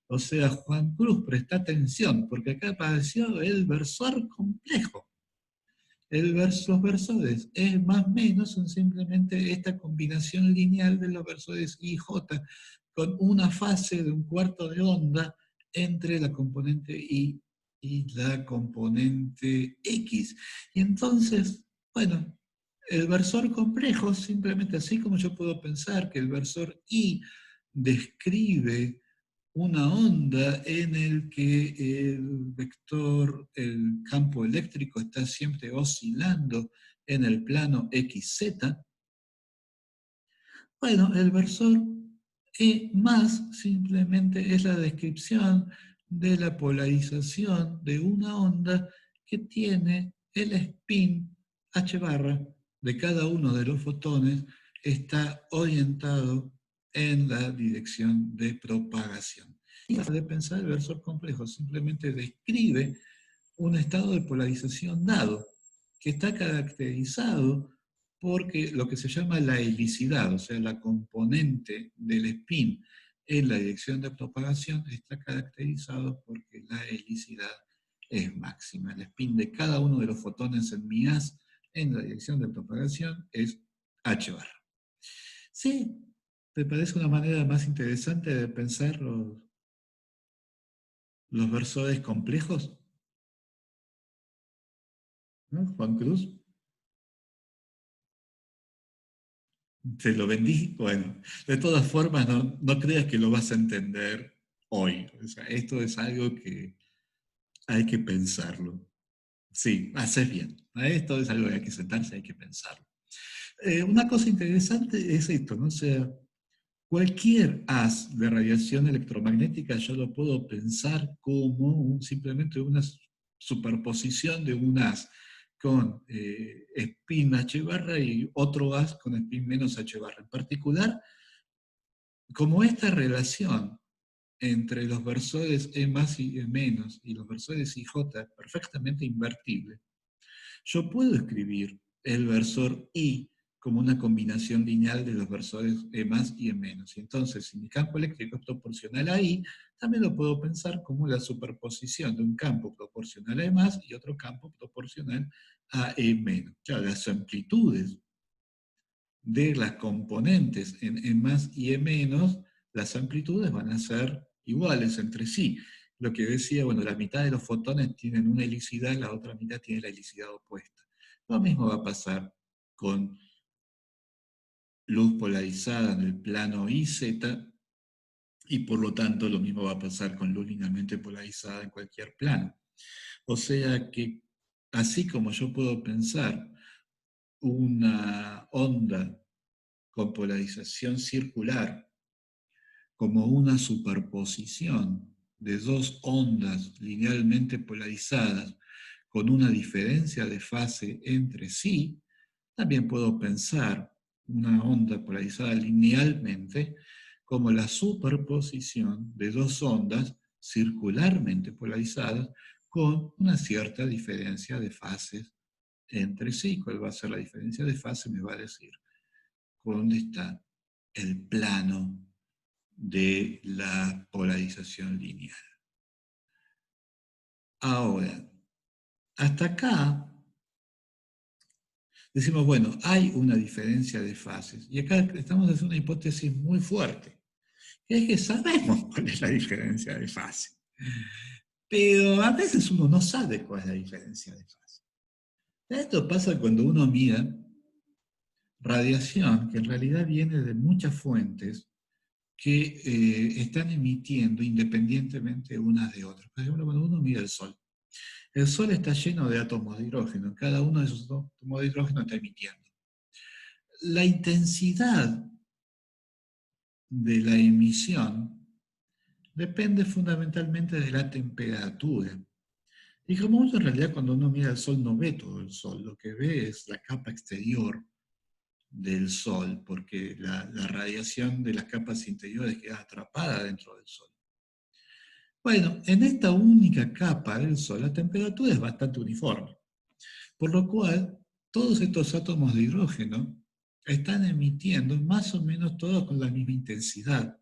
O sea, Juan Cruz, presta atención, porque acá apareció el versor complejo. Los versores E más menos son simplemente esta combinación lineal de los versores I y J, con una fase de un cuarto de onda entre la componente I y la componente X. Y entonces, bueno, el versor complejo, simplemente así como yo puedo pensar que el versor I describe una onda en el que el vector, el campo eléctrico está siempre oscilando en el plano XZ, bueno, el versor E más simplemente es la descripción de la polarización de una onda que tiene el spin h barra de cada uno de los fotones, está orientado en la dirección de propagación. Y de pensar el versor complejo simplemente describe un estado de polarización dado, que está caracterizado porque lo que se llama la helicidad, o sea, la componente del spin en la dirección de propagación, está caracterizado porque la helicidad es máxima. El spin de cada uno de los fotones en mi haz en la dirección de propagación es h barra. ¿Sí? ¿Te parece una manera más interesante de pensar los versores complejos? ¿No, Juan Cruz? ¿Se lo vendí? Bueno, de todas formas, no creas que lo vas a entender hoy. O sea, esto es algo que hay que pensarlo. Sí, haces bien. Esto es algo que hay que sentarse, hay que pensarlo. Una cosa interesante es esto, ¿no? O sea, cualquier haz de radiación electromagnética yo lo puedo pensar como simplemente una superposición de un haz con spin h barra y otro haz con spin menos h barra. En particular, como esta relación entre los versores E más y E menos y los versores IJ es perfectamente invertible, yo puedo escribir el versor I como una combinación lineal de los versores E más y E menos. Y entonces, si mi campo eléctrico es proporcional a I, también lo puedo pensar como la superposición de un campo proporcional a E más y otro campo proporcional a E menos. Ya, las amplitudes de las componentes en E más y E menos, las amplitudes van a ser iguales entre sí. Lo que decía, bueno, la mitad de los fotones tienen una helicidad, la otra mitad tiene la helicidad opuesta. Lo mismo va a pasar con luz polarizada en el plano IZ, y por lo tanto lo mismo va a pasar con luz linealmente polarizada en cualquier plano. O sea que, así como yo puedo pensar una onda con polarización circular como una superposición de dos ondas linealmente polarizadas con una diferencia de fase entre sí, también puedo pensar una onda polarizada linealmente como la superposición de dos ondas circularmente polarizadas con una cierta diferencia de fases entre sí. ¿Cuál va a ser la diferencia de fase? Me va a decir dónde está el plano de la polarización lineal. Ahora, hasta acá decimos, bueno, hay una diferencia de fases. Y acá estamos haciendo una hipótesis muy fuerte, que es que sabemos cuál es la diferencia de fase. Pero a veces uno no sabe cuál es la diferencia de fase. Esto pasa cuando uno mira radiación, que en realidad viene de muchas fuentes que están emitiendo independientemente unas de otras. Por ejemplo, cuando uno mira el Sol está lleno de átomos de hidrógeno, cada uno de esos átomos de hidrógeno está emitiendo. La intensidad de la emisión depende fundamentalmente de la temperatura. Y como en realidad cuando uno mira el Sol no ve todo el Sol, lo que ve es la capa exterior del Sol, porque la radiación de las capas interiores queda atrapada dentro del Sol. Bueno, en esta única capa del Sol la temperatura es bastante uniforme, por lo cual todos estos átomos de hidrógeno están emitiendo más o menos todos con la misma intensidad.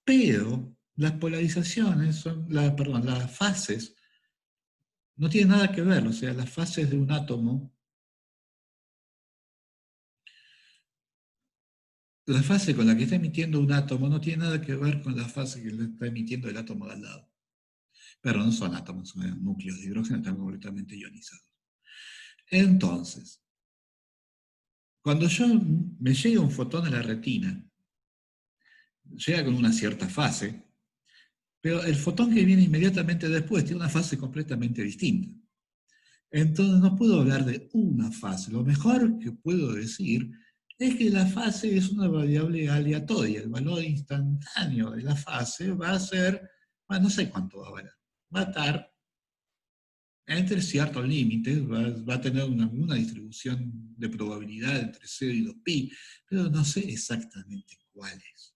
Pero las polarizaciones, las fases, no tienen nada que ver. O sea, las fases de un átomo, la fase con la que está emitiendo un átomo no tiene nada que ver con la fase que le está emitiendo el átomo de al lado. Pero no son átomos, son núcleos de hidrógeno, están completamente ionizados. Entonces, cuando me llega un fotón a la retina, llega con una cierta fase, pero el fotón que viene inmediatamente después tiene una fase completamente distinta. Entonces no puedo hablar de una fase. Lo mejor que puedo decir es que la fase es una variable aleatoria. El valor instantáneo de la fase va a ser, bueno, no sé cuánto va a valer. Va a estar entre ciertos límites, va a tener una distribución de probabilidad entre 0 y 2pi, pero no sé exactamente cuál es.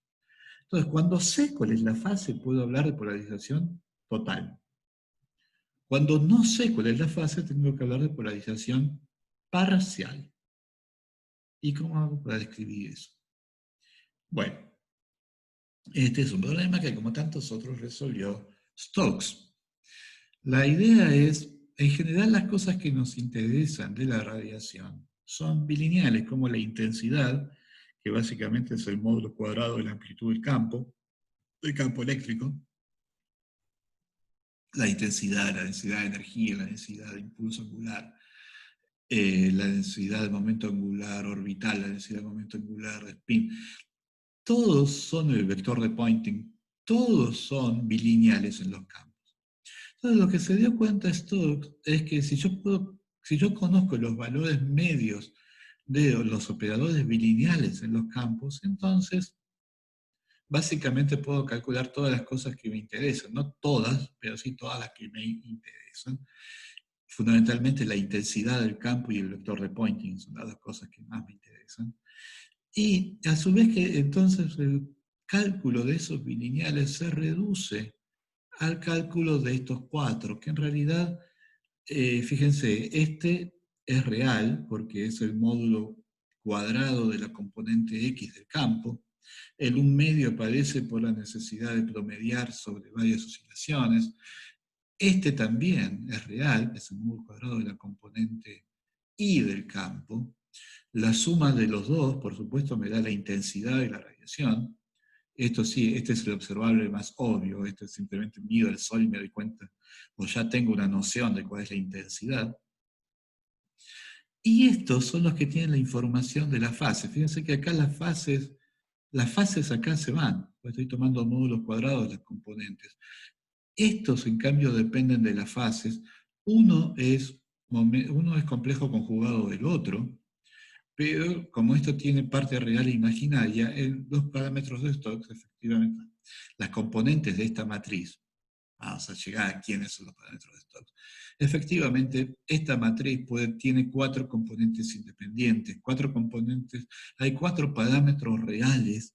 Entonces, cuando sé cuál es la fase, puedo hablar de polarización total. Cuando no sé cuál es la fase, tengo que hablar de polarización parcial. ¿Y cómo hago para describir eso? Bueno, este es un problema que, como tantos otros, resolvió Stokes. La idea es, en general, las cosas que nos interesan de la radiación son bilineales, como la intensidad, que básicamente es el módulo cuadrado de la amplitud del campo eléctrico, la intensidad, la densidad de energía, la densidad de impulso angular, la densidad de momento angular orbital, la densidad de momento angular de spin. Todos son el vector de Poynting, todos son bilineales en los campos. Entonces, lo que se dio cuenta Stokes es que si yo conozco los valores medios de los operadores bilineales en los campos, entonces básicamente puedo calcular todas las cosas que me interesan, no todas, pero sí todas las que me interesan. Fundamentalmente la intensidad del campo y el vector de Poynting son las dos cosas que más me interesan. Y a su vez que entonces el cálculo de esos bilineales se reduce al cálculo de estos cuatro, que en realidad, fíjense, este es real porque es el módulo cuadrado de la componente X del campo. El 1 medio aparece por la necesidad de promediar sobre varias oscilaciones. Este también es real, es el módulo cuadrado de la componente Y del campo. La suma de los dos, por supuesto, me da la intensidad de la radiación. Esto sí, este es el observable más obvio. Esto es simplemente mido el sol y me doy cuenta, o ya tengo una noción de cuál es la intensidad. Y estos son los que tienen la información de la fase. Fíjense que acá las fases acá se van. Estoy tomando módulos cuadrados de las componentes. Estos, en cambio, dependen de las fases. Uno es complejo conjugado del otro, pero como esto tiene parte real e imaginaria, los parámetros de Stokes, efectivamente, las componentes de esta matriz, vamos a llegar a quiénes son los parámetros de Stokes. Efectivamente, esta matriz tiene 4 componentes independientes, hay 4 parámetros reales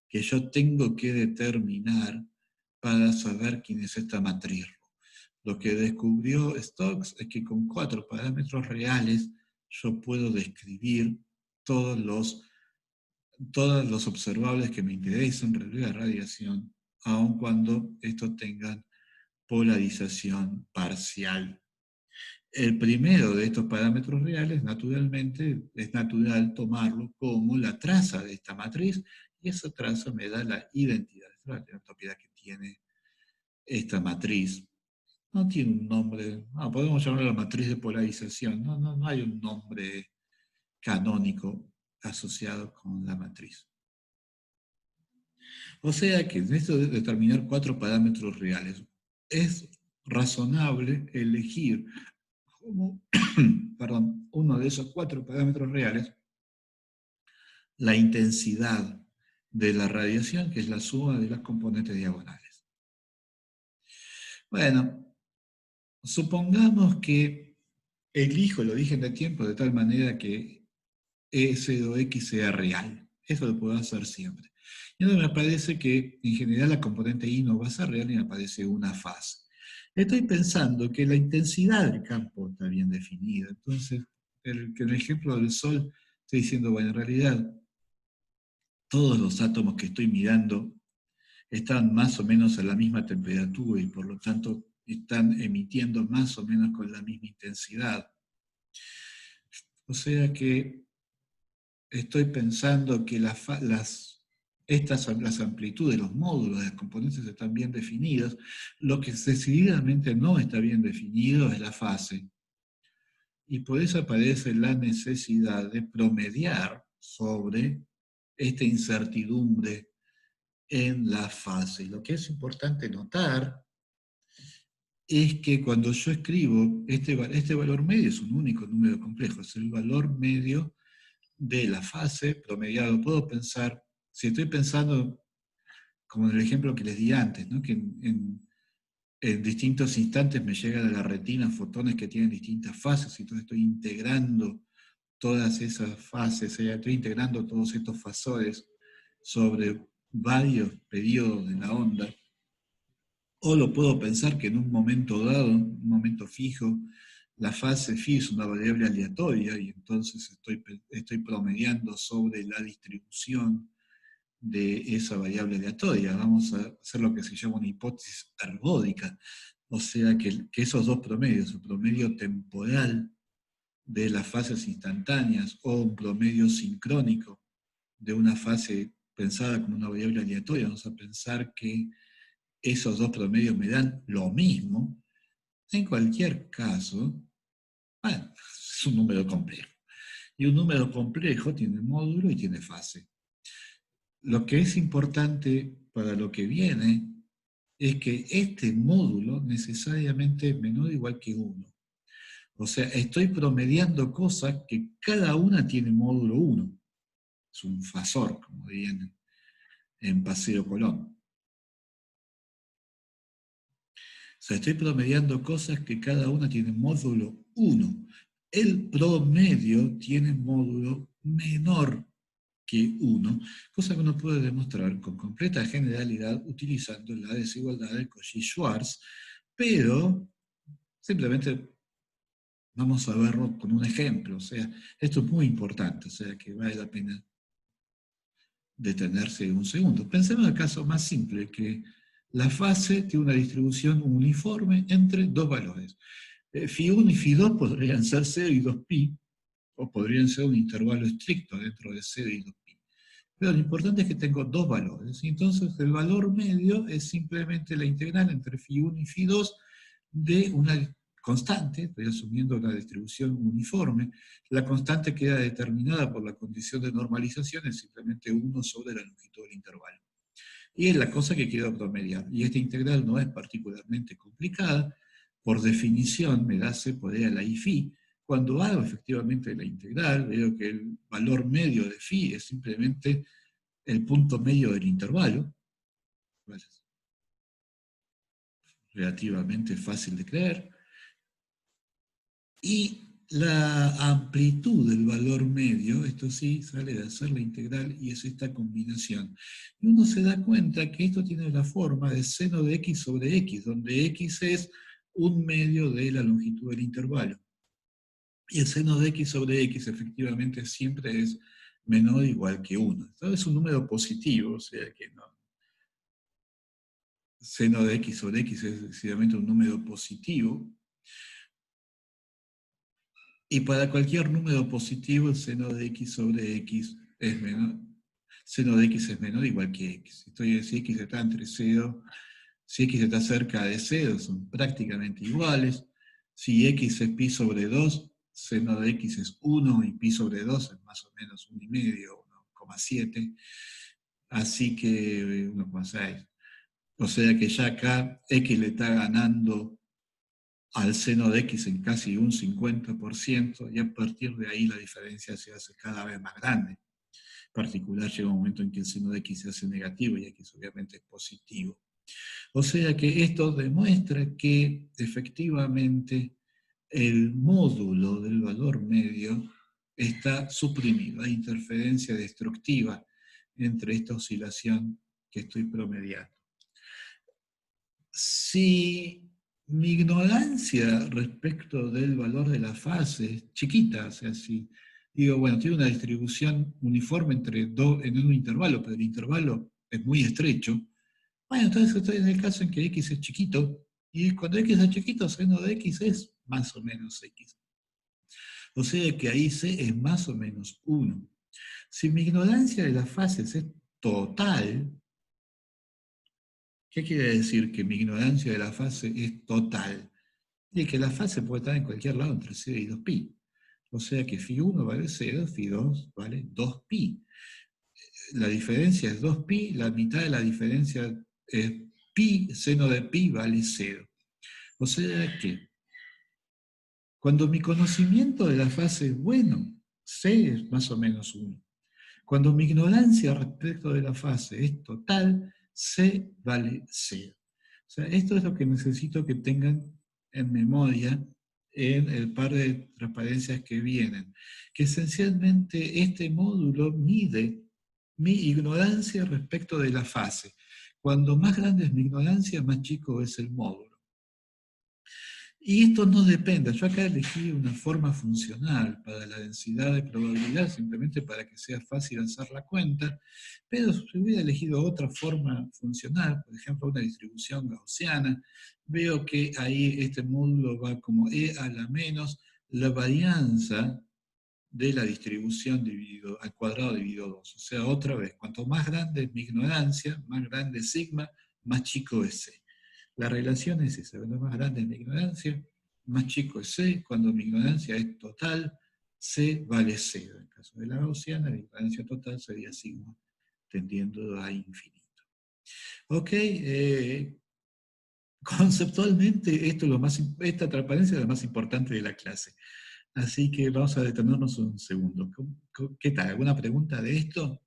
que yo tengo que determinar para saber quién es esta matriz. Lo que descubrió Stokes es que con 4 parámetros reales yo puedo describir todos los observables que me interesan en la radiación, aun cuando estos tengan polarización parcial. El primero de estos parámetros reales, naturalmente, es natural tomarlo como la traza de esta matriz, y esa traza me da la identidad, la propiedad que tiene esta matriz. No tiene un nombre, podemos llamarla la matriz de polarización, no hay un nombre canónico asociado con la matriz. O sea que en esto de determinar 4 parámetros reales, es razonable elegir como uno de esos 4 parámetros reales la intensidad de la radiación, que es la suma de las componentes diagonales. Bueno, supongamos que elijo el origen de tiempo de tal manera que S de X sea real. Eso lo puedo hacer siempre. Y entonces me parece que en general la componente Y no va a ser real y me aparece una fase. Estoy pensando que la intensidad del campo está bien definida. Entonces, en el ejemplo del Sol, estoy diciendo, bueno, en realidad todos los átomos que estoy mirando están más o menos a la misma temperatura y por lo tanto están emitiendo más o menos con la misma intensidad. O sea que estoy pensando que las amplitudes, los módulos de las componentes están bien definidos. Lo que decididamente no está bien definido es la fase. Y por eso aparece la necesidad de promediar sobre esta incertidumbre en la fase. Lo que es importante notar es que cuando yo escribo, este valor medio es un único número complejo, es el valor medio de la fase promediado. Puedo pensar, si estoy pensando, como en el ejemplo que les di antes, ¿no? Que en distintos instantes me llegan a la retina fotones que tienen distintas fases, y entonces estoy integrando todas esas fases, estoy integrando todos estos fasores sobre varios periodos de la onda. O lo puedo pensar que en un momento dado, un momento fijo, la fase phi es una variable aleatoria y entonces estoy promediando sobre la distribución de esa variable aleatoria. Vamos a hacer lo que se llama una hipótesis ergódica. O sea que esos dos promedios, el promedio temporal de las fases instantáneas o un promedio sincrónico de una fase pensada como una variable aleatoria, vamos a pensar que esos dos promedios me dan lo mismo. En cualquier caso, bueno, es un número complejo. Y un número complejo tiene módulo y tiene fase. Lo que es importante para lo que viene es que este módulo necesariamente es menor o igual que 1. O sea, estoy promediando cosas que cada una tiene módulo 1. Es un fasor, como dirían en Paseo Colón. O sea, estoy promediando cosas que cada una tiene módulo 1. El promedio tiene módulo menor que 1, cosa que uno puede demostrar con completa generalidad utilizando la desigualdad de Cauchy-Schwarz, pero simplemente vamos a verlo con un ejemplo. O sea, esto es muy importante, o sea, que vale la pena detenerse un segundo. Pensemos en el caso más simple, que la fase tiene una distribución uniforme entre dos valores. Φ1 y Φ2 podrían ser 0 y 2π, o podrían ser un intervalo estricto dentro de 0 y 2π. Pero lo importante es que tengo dos valores, y entonces el valor medio es simplemente la integral entre Φ1 y Φ2 de una constante, estoy asumiendo la distribución uniforme. La constante queda determinada por la condición de normalización, es simplemente 1 sobre la longitud del intervalo. Y es la cosa que quiero promediar. Y esta integral no es particularmente complicada. Por definición, me da C por E a la I phi. Cuando hago efectivamente la integral, veo que el valor medio de phi es simplemente el punto medio del intervalo. ¿Vale? Relativamente fácil de creer. Y la amplitud del valor medio, esto sí, sale de hacer la integral y es esta combinación. Y uno se da cuenta que esto tiene la forma de seno de x sobre x, donde x es un medio de la longitud del intervalo. Y el seno de x sobre x efectivamente siempre es menor o igual que 1. Esto es un número positivo, o sea que no. Seno de x sobre x es decididamente un número positivo. Y para cualquier número positivo, el seno de x sobre x es menor. Seno de x es menor o igual que x. Si x está entre 0, si x está cerca de 0, son prácticamente iguales. Si x es pi sobre 2, seno de x es 1 y pi sobre 2 es más o menos 1,5, 1,7. Así que 1,6. O sea que ya acá x le está ganando al seno de x en casi un 50%, y a partir de ahí la diferencia se hace cada vez más grande. En particular llega un momento en que el seno de x se hace negativo y x obviamente es positivo. O sea que esto demuestra que efectivamente el módulo del valor medio está suprimido. Hay interferencia destructiva entre esta oscilación que estoy promediando. Si mi ignorancia respecto del valor de la fase es chiquita, o sea, si digo, bueno, tiene una distribución uniforme entre dos en un intervalo, pero el intervalo es muy estrecho, bueno, entonces estoy en el caso en que x es chiquito, y cuando x es chiquito, seno de x es más o menos x. O sea que ahí c es más o menos 1. Si mi ignorancia de las fases es total, ¿qué quiere decir que mi ignorancia de la fase es total? Y que la fase puede estar en cualquier lado entre 0 y 2π. O sea que φ1 vale 0, φ2 vale 2π. La diferencia es 2π, la mitad de la diferencia es pi, seno de pi vale 0. O sea que cuando mi conocimiento de la fase es bueno, c es más o menos 1. Cuando mi ignorancia respecto de la fase es total, c vale 0. O sea, esto es lo que necesito que tengan en memoria en el par de transparencias que vienen. Que esencialmente este módulo mide mi ignorancia respecto de la fase. Cuando más grande es mi ignorancia, más chico es el módulo. Y esto no depende, yo acá elegí una forma funcional para la densidad de probabilidad, simplemente para que sea fácil hacer la cuenta, pero si hubiera elegido otra forma funcional, por ejemplo una distribución gaussiana, veo que ahí este módulo va como e a la menos la varianza de la distribución dividido, al cuadrado dividido 2. O sea, otra vez, cuanto más grande es mi ignorancia, más grande es sigma, más chico es c. La relación es esa, cuando más grande es mi ignorancia, más chico es c, cuando mi ignorancia es total, c vale 0. En el caso de la gaussiana, la ignorancia total sería sigma tendiendo a infinito. Ok, Conceptualmente, esta transparencia es lo más importante de la clase. Así que vamos a detenernos un segundo. ¿Qué tal? ¿Alguna pregunta de esto?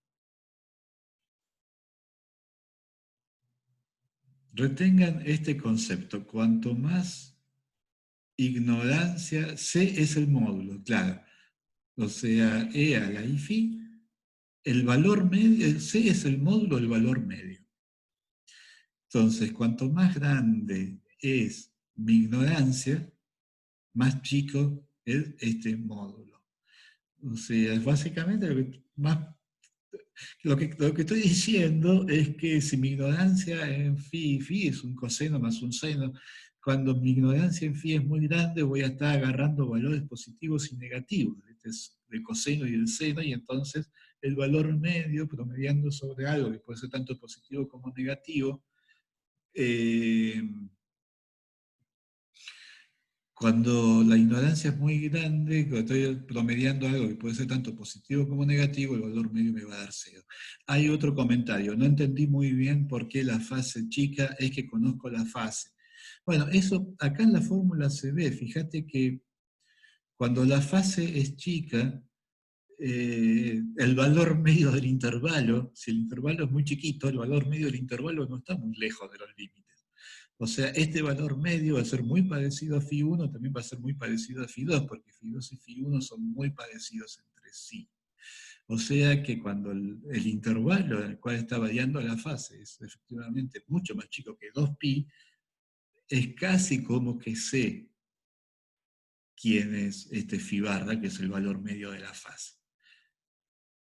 Retengan este concepto. Cuanto más ignorancia, C es el módulo, claro. O sea, E a la IFI, el valor medio, el C es el módulo del valor medio. Entonces, cuanto más grande es mi ignorancia, más chico es este módulo. O sea, básicamente lo que estoy diciendo es que si mi ignorancia en phi es un coseno más un seno, cuando mi ignorancia en phi es muy grande, voy a estar agarrando valores positivos y negativos. Este es el coseno y el seno, y entonces el valor medio, promediando sobre algo que puede ser tanto positivo como negativo, eh, cuando la ignorancia es muy grande, cuando estoy promediando algo que puede ser tanto positivo como negativo, el valor medio me va a dar cero. Hay otro comentario, no entendí muy bien por qué la fase chica, es que conozco la fase. Bueno, eso acá en la fórmula se ve, fíjate que cuando la fase es chica, el valor medio del intervalo, si el intervalo es muy chiquito, el valor medio del intervalo no está muy lejos de los límites. O sea, este valor medio va a ser muy parecido a Φ1, también va a ser muy parecido a Φ2, porque Φ2 y Φ1 son muy parecidos entre sí. O sea que cuando el intervalo en el cual está variando la fase es efectivamente mucho más chico que 2pi, es casi como que sé quién es este Φ barra, que es el valor medio de la fase.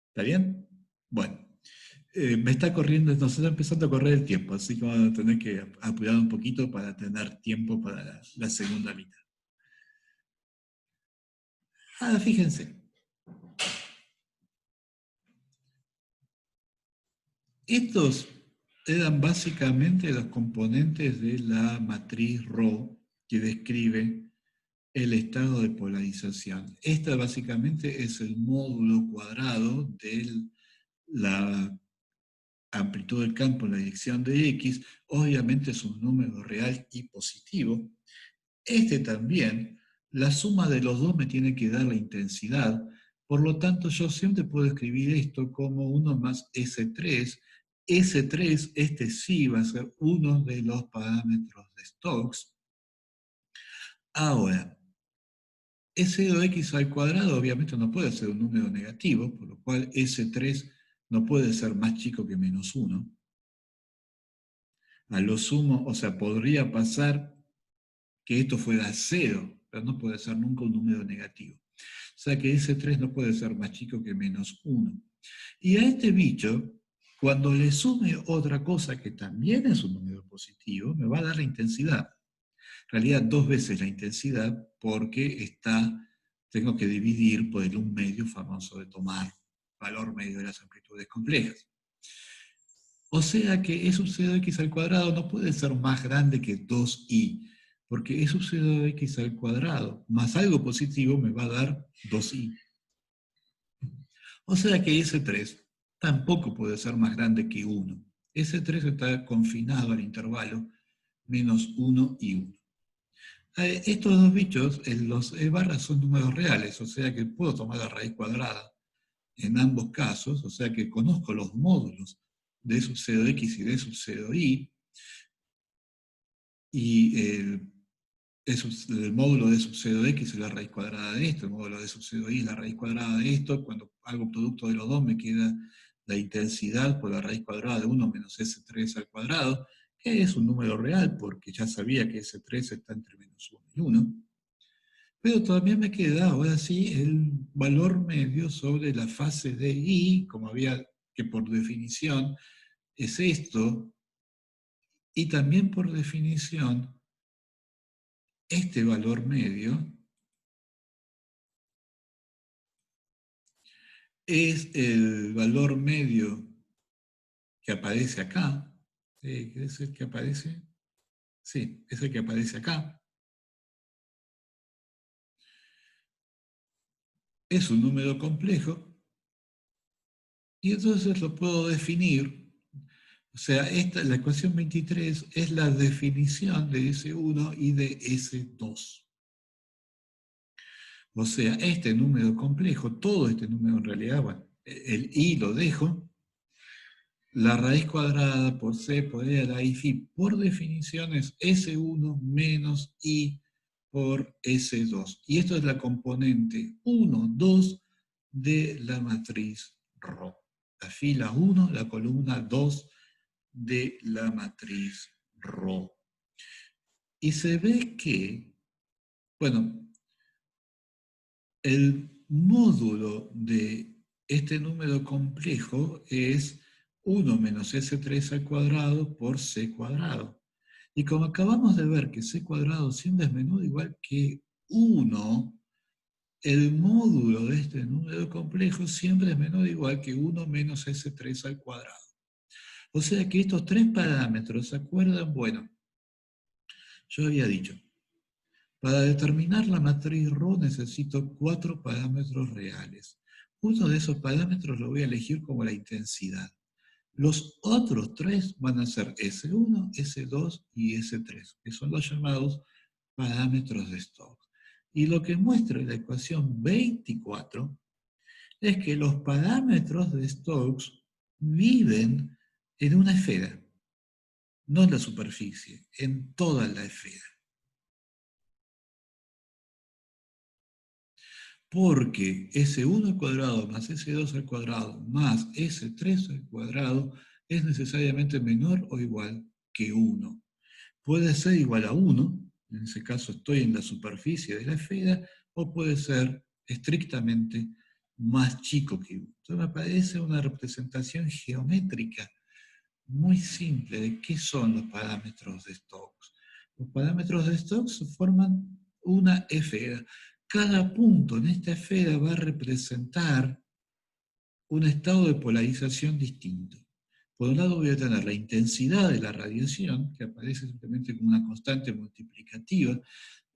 ¿Está bien? Bueno, me está corriendo, nos está empezando a correr el tiempo, así que vamos a tener que apurar un poquito para tener tiempo para la segunda mitad. Ah, fíjense. Estos eran básicamente los componentes de la matriz Rho que describe el estado de polarización. Esta básicamente es el módulo cuadrado de la amplitud del campo en la dirección de X. Obviamente es un número real y positivo. Este también, la suma de los dos me tiene que dar la intensidad. Por lo tanto, yo siempre puedo escribir esto como 1 más S3. S3, este sí va a ser uno de los parámetros de Stokes. Ahora, S de x al cuadrado obviamente no puede ser un número negativo, por lo cual S3 no puede ser más chico que menos 1. A lo sumo, o sea, podría pasar que esto fuera 0, pero no puede ser nunca un número negativo. O sea que ese 3 no puede ser más chico que menos 1. Y a este bicho, cuando le sume otra cosa que también es un número positivo, me va a dar la intensidad. En realidad, 2 veces la intensidad, porque tengo que dividir por el 1 medio famoso de tomar valor medio de las amplitudes complejas. O sea que E sub 0 de x al cuadrado no puede ser más grande que 2i, porque E sub 0 de x al cuadrado más algo positivo me va a dar 2i. O sea que S3 tampoco puede ser más grande que 1. S3 está confinado al intervalo menos 1 y 1. Estos dos bichos, los E barras son números reales, o sea que puedo tomar la raíz cuadrada en ambos casos, o sea que conozco los módulos de sub 0 de x y de sub 0 i, y el módulo de sub 0 de x es la raíz cuadrada de esto, el módulo de sub 0 i es la raíz cuadrada de esto. Cuando hago producto de los dos me queda la intensidad por la raíz cuadrada de 1 menos S3 al cuadrado, que es un número real porque ya sabía que S3 está entre menos 1 y 1. Pero todavía me queda, ahora sí, el valor medio sobre la fase de I, como había que por definición es esto, y también por definición este valor medio es el valor medio que aparece acá. ¿Es el que aparece? Sí, es el que aparece acá. Es un número complejo y entonces lo puedo definir. O sea, la ecuación 23 es la definición de S1 y de S2. O sea, este número complejo, todo este número en realidad, bueno, el i lo dejo, la raíz cuadrada por c por e a la i phi, por definición es S1 menos i por S2. Y esto es la componente 1, 2 de la matriz ρ. La fila 1, la columna 2 de la matriz ρ. Y se ve que, bueno, el módulo de este número complejo es 1 menos S3 al cuadrado por C cuadrado. Y como acabamos de ver que C cuadrado siempre es menor o igual que 1, el módulo de este número complejo siempre es menor o igual que 1 menos S3 al cuadrado. O sea que estos tres parámetros, ¿se acuerdan? Bueno, yo había dicho, para determinar la matriz ρ necesito 4 parámetros reales. Uno de esos parámetros lo voy a elegir como la intensidad. Los otros tres van a ser S1, S2 y S3, que son los llamados parámetros de Stokes. Y lo que muestra la ecuación 24 es que los parámetros de Stokes viven en una esfera, no en la superficie, en toda la esfera. Porque S1 al cuadrado más S2 al cuadrado más S3 al cuadrado es necesariamente menor o igual que 1. Puede ser igual a 1, en ese caso estoy en la superficie de la esfera, o puede ser estrictamente más chico que 1. Entonces me parece una representación geométrica muy simple de qué son los parámetros de Stokes. Los parámetros de Stokes forman una esfera. Cada punto en esta esfera va a representar un estado de polarización distinto. Por un lado voy a tener la intensidad de la radiación, que aparece simplemente como una constante multiplicativa.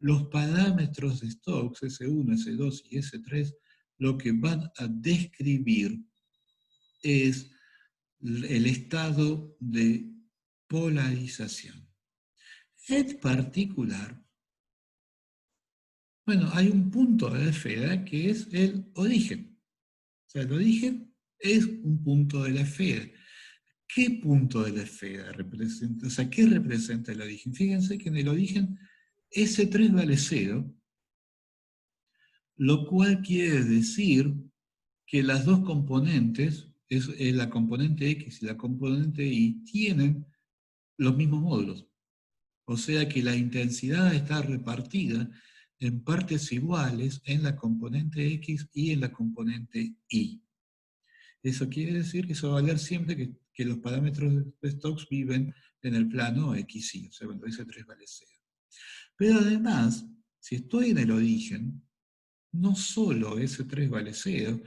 Los parámetros de Stokes, S1, S2 y S3, lo que van a describir es el estado de polarización. En particular, bueno, hay un punto de la esfera que es el origen. O sea, el origen es un punto de la esfera. ¿Qué punto de la esfera representa? O sea, ¿qué representa el origen? Fíjense que en el origen S3 vale 0, lo cual quiere decir que las dos componentes, la componente X y la componente Y, tienen los mismos módulos. O sea que la intensidad está repartida en partes iguales en la componente X y en la componente Y. Eso quiere decir que eso va a valer siempre que los parámetros de Stokes viven en el plano XY, o sea, cuando S3 vale 0. Pero además, si estoy en el origen, no solo S3 vale 0,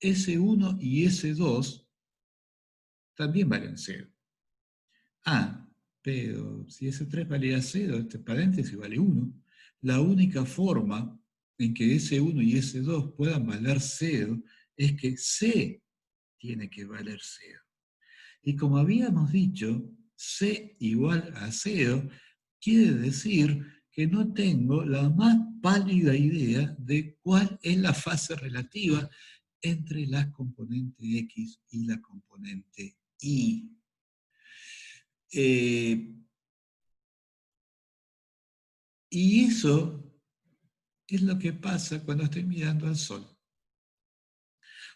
S1 y S2 también valen 0. Ah, pero si S3 valía 0, este paréntesis vale 1. La única forma en que S1 y S2 puedan valer 0 es que C tiene que valer 0. Y como habíamos dicho, C igual a 0 quiere decir que no tengo la más pálida idea de cuál es la fase relativa entre la componente X y la componente Y. Y eso es lo que pasa cuando estoy mirando al Sol.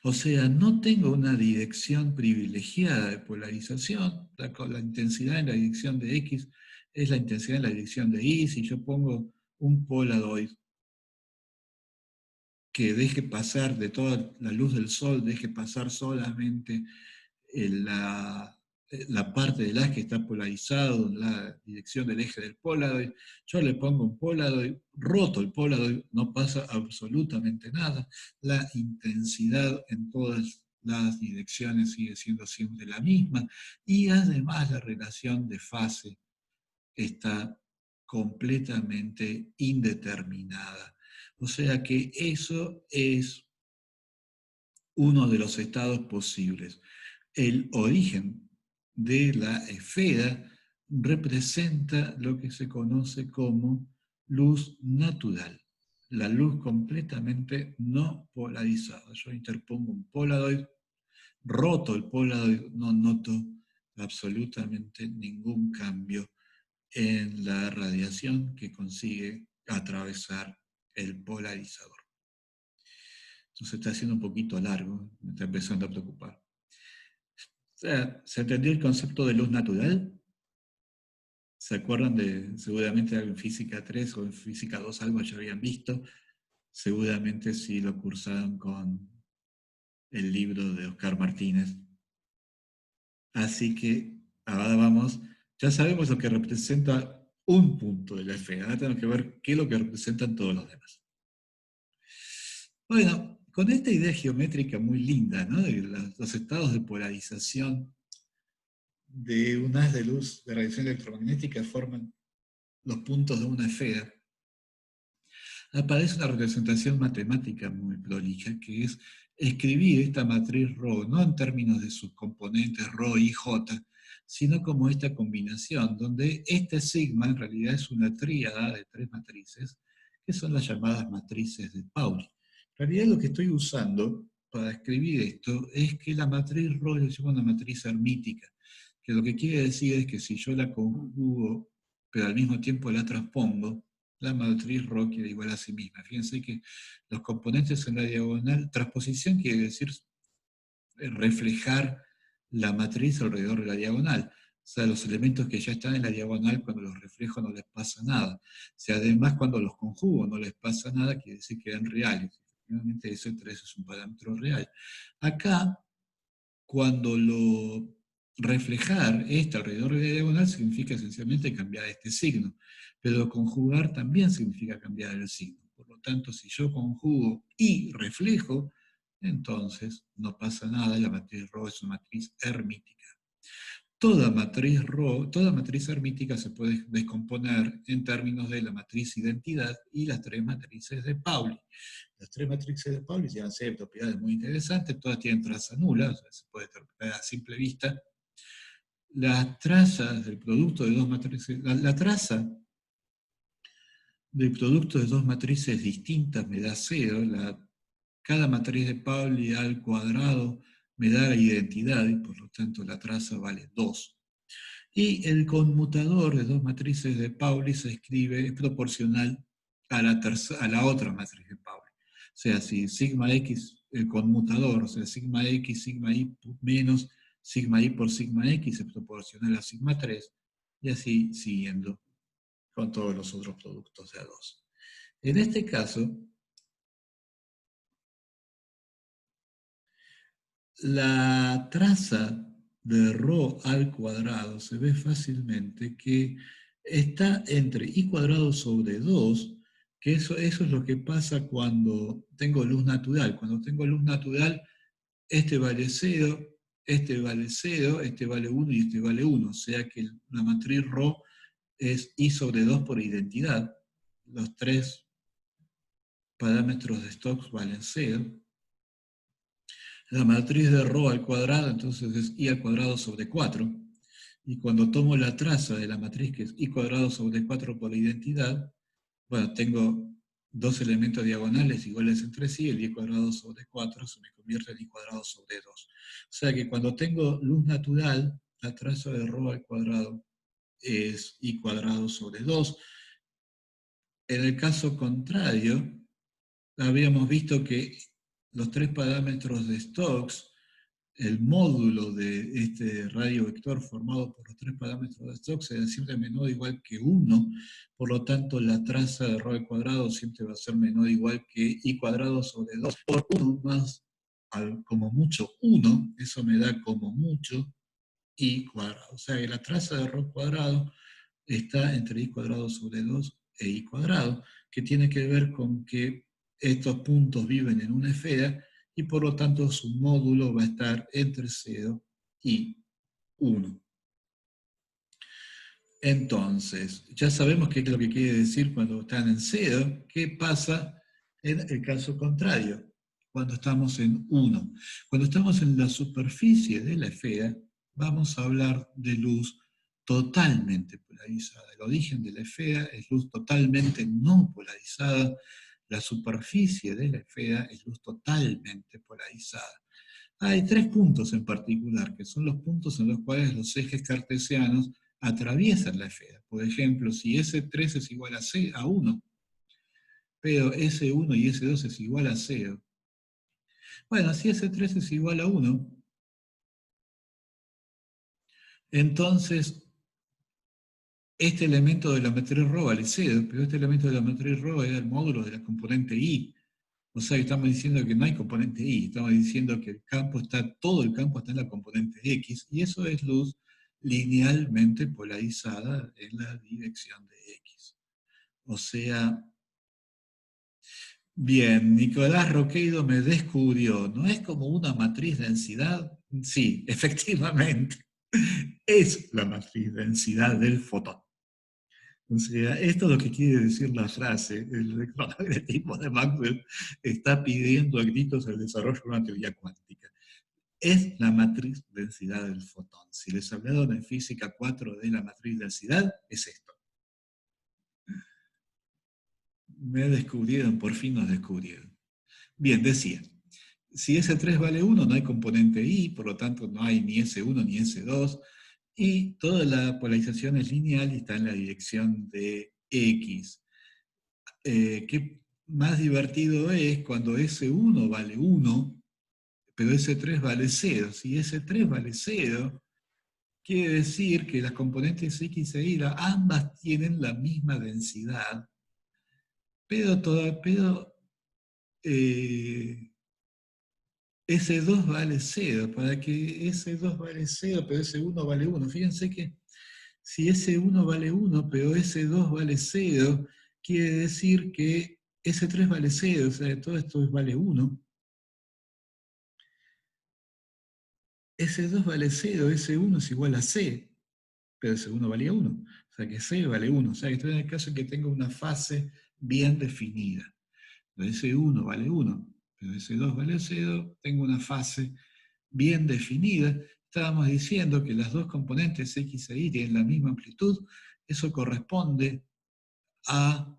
O sea, no tengo una dirección privilegiada de polarización. La intensidad en la dirección de X es la intensidad en la dirección de Y. Si yo pongo un Polaroid que deje pasar de toda la luz del Sol, deje pasar solamente la parte del haz que está polarizado en la dirección del eje del Polaroid, yo le pongo un Polaroid, roto el Polaroid, no pasa absolutamente nada, la intensidad en todas las direcciones sigue siendo siempre la misma, y además la relación de fase está completamente indeterminada. O sea que eso es uno de los estados posibles. El origen de la esfera representa lo que se conoce como luz natural. La luz completamente no polarizada. Yo interpongo un Polaroid, roto el Polaroid, no noto absolutamente ningún cambio en la radiación que consigue atravesar el polarizador. Entonces está haciendo un poquito largo, me está empezando a preocupar. O sea, ¿se entendió el concepto de luz natural? ¿Se acuerdan de, seguramente en física 3 o en física 2 algo ya habían visto? Seguramente sí lo cursaron con el libro de Oscar Martínez. Así que ahora vamos, ya sabemos lo que representa un punto de la esfera, ahora tenemos que ver qué es lo que representan todos los demás. Bueno, con esta idea geométrica muy linda, ¿no? De los estados de polarización de un haz de luz de radiación electromagnética forman los puntos de una esfera, aparece una representación matemática muy prolija, que es escribir esta matriz ρ, no en términos de sus componentes ρ y j, sino como esta combinación, donde este sigma en realidad es una tríada de tres matrices, que son las llamadas matrices de Pauli. En realidad lo que estoy usando para escribir esto es que la matriz ρ es una matriz hermítica, que lo que quiere decir es que si yo la conjugo, pero al mismo tiempo la transpongo, la matriz ρ queda igual a sí misma. Fíjense que los componentes en la diagonal, transposición quiere decir reflejar la matriz alrededor de la diagonal. O sea, los elementos que ya están en la diagonal, cuando los reflejo no les pasa nada. O sea, además cuando los conjugo no les pasa nada, quiere decir que eran reales. Efectivamente, ese 3 es un parámetro real. Acá, cuando lo reflejar esto alrededor de la diagonal significa esencialmente cambiar este signo, pero conjugar también significa cambiar el signo. Por lo tanto, si yo conjugo y reflejo, entonces no pasa nada, la matriz ρ es una matriz hermítica. Toda matriz hermítica se puede descomponer en términos de la matriz identidad y las tres matrices de Pauli. Las tres matrices de Pauli llevan seis propiedades muy interesantes, todas tienen traza nula, o sea, se puede interpretar a simple vista. Las trazas del producto de dos matrices, la traza del producto de dos matrices distintas me da 0, cada matriz de Pauli al cuadrado me da la identidad y por lo tanto la traza vale 2. Y el conmutador de dos matrices de Pauli se escribe, es proporcional a la otra matriz de Pauli. O sea, si sigma x, el conmutador, o sea, sigma x, sigma y menos sigma y por sigma x es proporcional a sigma 3, y así siguiendo con todos los otros productos de A2. En este caso, la traza de ρ al cuadrado se ve fácilmente que está entre i cuadrado sobre 2, que eso es lo que pasa cuando tengo luz natural. Cuando tengo luz natural, este vale 0, este vale 0, este vale 1 y este vale 1. O sea que la matriz ρ es i sobre 2 por identidad. Los tres parámetros de Stokes valen 0. La matriz de ρ al cuadrado, entonces es i al cuadrado sobre 4. Y cuando tomo la traza de la matriz, que es i cuadrado sobre 4 por la identidad, bueno, tengo dos elementos diagonales iguales entre sí, el i cuadrado sobre 4 se me convierte en i cuadrado sobre 2. O sea que cuando tengo luz natural, la traza de ρ al cuadrado es i cuadrado sobre 2. En el caso contrario, habíamos visto que los tres parámetros de Stokes, el módulo de este radio vector formado por los tres parámetros de Stokes es siempre menor o igual que 1, por lo tanto la traza de ρ al cuadrado siempre va a ser menor o igual que i cuadrado sobre 2 por 1 más como mucho 1, eso me da como mucho i cuadrado. O sea que la traza de ρ cuadrado está entre i cuadrado sobre 2 e i cuadrado, que tiene que ver con que estos puntos viven en una esfera y por lo tanto su módulo va a estar entre 0 y 1. Entonces, ya sabemos qué es lo que quiere decir cuando están en 0. ¿Qué pasa en el caso contrario? Cuando estamos en 1. Cuando estamos en la superficie de la esfera, vamos a hablar de luz totalmente polarizada. El origen de la esfera es luz totalmente no polarizada. La superficie de la esfera es luz totalmente polarizada. Hay tres puntos en particular, que son los puntos en los cuales los ejes cartesianos atraviesan la esfera. Por ejemplo, si S3 es igual a 1, pero S1 y S2 es igual a 0. Bueno, si S3 es igual a 1, entonces este elemento de la matriz ρ vale 0, pero este elemento de la matriz ρ era el módulo de la componente I. O sea, que estamos diciendo que no hay componente I, estamos diciendo que el campo está, todo el campo está en la componente X, y eso es luz linealmente polarizada en la dirección de X. O sea, bien, Nicolás Roqueiro me descubrió, ¿no es como una matriz densidad? Sí, efectivamente, es la matriz densidad del fotón. O sea, esto es lo que quiere decir la frase. El electromagnetismo de Maxwell está pidiendo a gritos el desarrollo de una teoría cuántica. Es la matriz densidad del fotón. Si les hablaron en física 4 de la matriz densidad, es esto. Me descubrieron, por fin nos descubrieron. Bien, decía, si S3 vale 1, no hay componente I, por lo tanto no hay ni S1 ni S2, y toda la polarización es lineal y está en la dirección de X. ¿Qué más divertido es cuando S1 vale 1, pero S3 vale 0? Si S3 vale 0, quiere decir que las componentes X e Y ambas tienen la misma densidad, pero S2 vale 0. Para que S2 vale 0, pero S1 vale 1. Fíjense que si S1 vale 1, pero S2 vale 0, quiere decir que S3 vale 0, o sea, todo esto vale 1. S2 vale 0, S1 es igual a C, pero S1 valía 1. O sea que C vale 1. O sea que estoy en el caso en que tengo una fase bien definida. S1 vale 1, pero S2 vale 0, tengo una fase bien definida. Estábamos diciendo que las dos componentes X e Y tienen la misma amplitud. Eso corresponde a,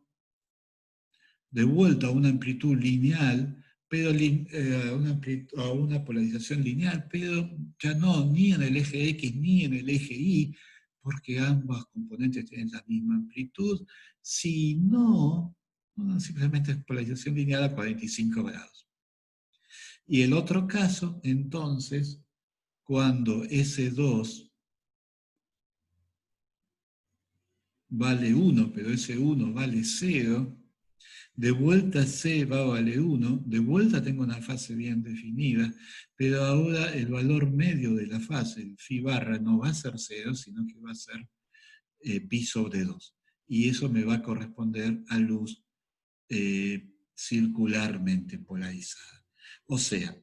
de vuelta, a una amplitud lineal, pero a una polarización lineal, pero ya no ni en el eje X ni en el eje Y, porque ambas componentes tienen la misma amplitud, sino simplemente es polarización lineal a 45 grados. Y el otro caso, entonces, cuando S2 vale 1, pero S1 vale 0, de vuelta C va a valer 1, de vuelta tengo una fase bien definida, pero ahora el valor medio de la fase, el phi barra, no va a ser 0, sino que va a ser pi sobre 2. Y eso me va a corresponder a luz circularmente polarizada. O sea,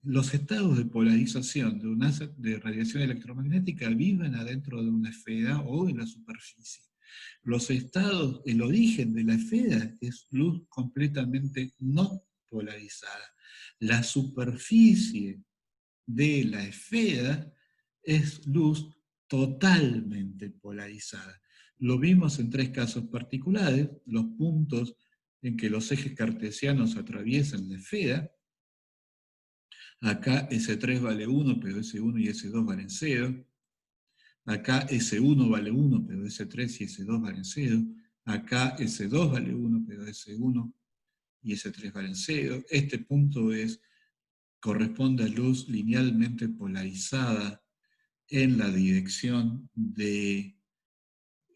los estados de polarización de radiación electromagnética viven adentro de una esfera o en la superficie. Los estados, el origen de la esfera es luz completamente no polarizada. La superficie de la esfera es luz totalmente polarizada. Lo vimos en tres casos particulares, los puntos en que los ejes cartesianos atraviesan la esfera. Acá S3 vale 1, pero S1 y S2 valen 0. Acá S1 vale 1, pero S3 y S2 valen 0. Acá S2 vale 1, pero S1 y S3 valen 0. Este punto corresponde a luz linealmente polarizada en la dirección de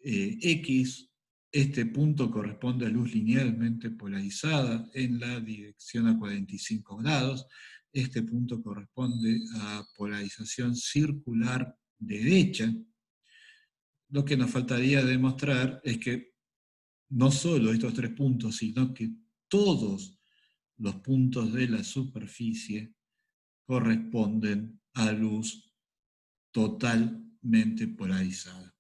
X. Este punto corresponde a luz linealmente polarizada en la dirección a 45 grados. Este punto corresponde a polarización circular derecha. Lo que nos faltaría demostrar es que no solo estos tres puntos, sino que todos los puntos de la superficie corresponden a luz totalmente polarizada.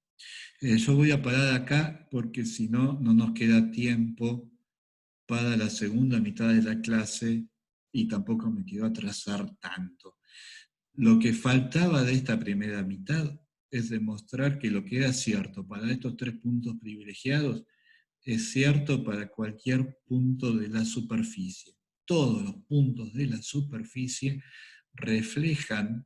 Yo voy a parar acá porque si no, no nos queda tiempo para la segunda mitad de la clase y tampoco me quiero atrasar tanto. Lo que faltaba de esta primera mitad es demostrar que lo que era cierto para estos tres puntos privilegiados es cierto para cualquier punto de la superficie. Todos los puntos de la superficie reflejan,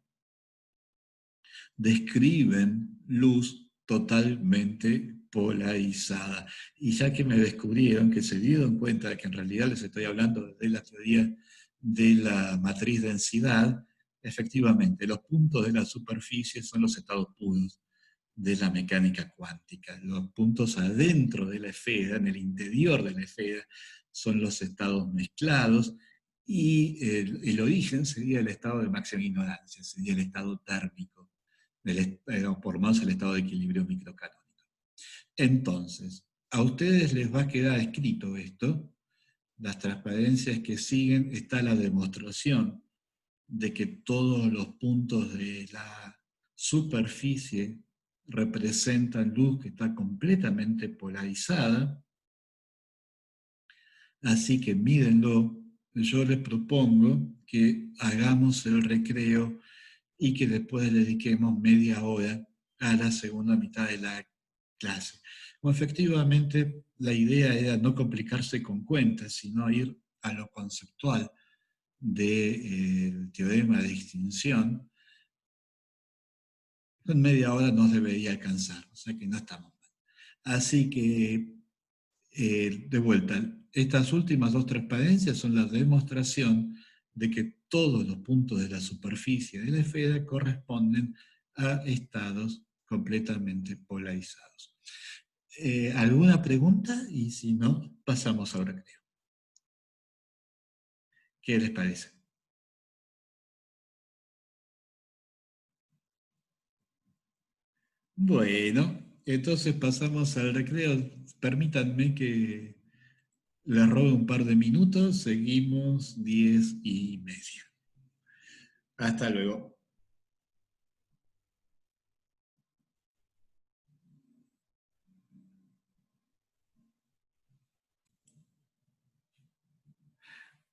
describen luz totalmente polarizada. Y ya que me descubrieron, que se dieron cuenta de que en realidad les estoy hablando de la teoría de la matriz densidad, efectivamente, los puntos de la superficie son los estados puros de la mecánica cuántica. Los puntos adentro de la esfera, en el interior de la esfera, son los estados mezclados, y origen sería el estado de máxima ignorancia, sería el estado térmico, o por más el estado de equilibrio microcanónico. Entonces, a ustedes les va a quedar escrito esto, las transparencias que siguen, está la demostración de que todos los puntos de la superficie representan luz que está completamente polarizada, así que mírenlo. Yo les propongo que hagamos el recreo y que después le dediquemos media hora a la segunda mitad de la clase. Bueno, efectivamente, la idea era no complicarse con cuentas, sino ir a lo conceptual del teorema de extinción. En media hora nos debería alcanzar, o sea que no estamos mal. Así que, de vuelta, estas últimas dos transparencias son la demostración de que todos los puntos de la superficie de la esfera corresponden a estados completamente polarizados. ¿Alguna pregunta? Y si no, pasamos al recreo. ¿Qué les parece? Bueno, entonces pasamos al recreo. Permítanme que les robe un par de minutos. Seguimos 10:30. Hasta luego.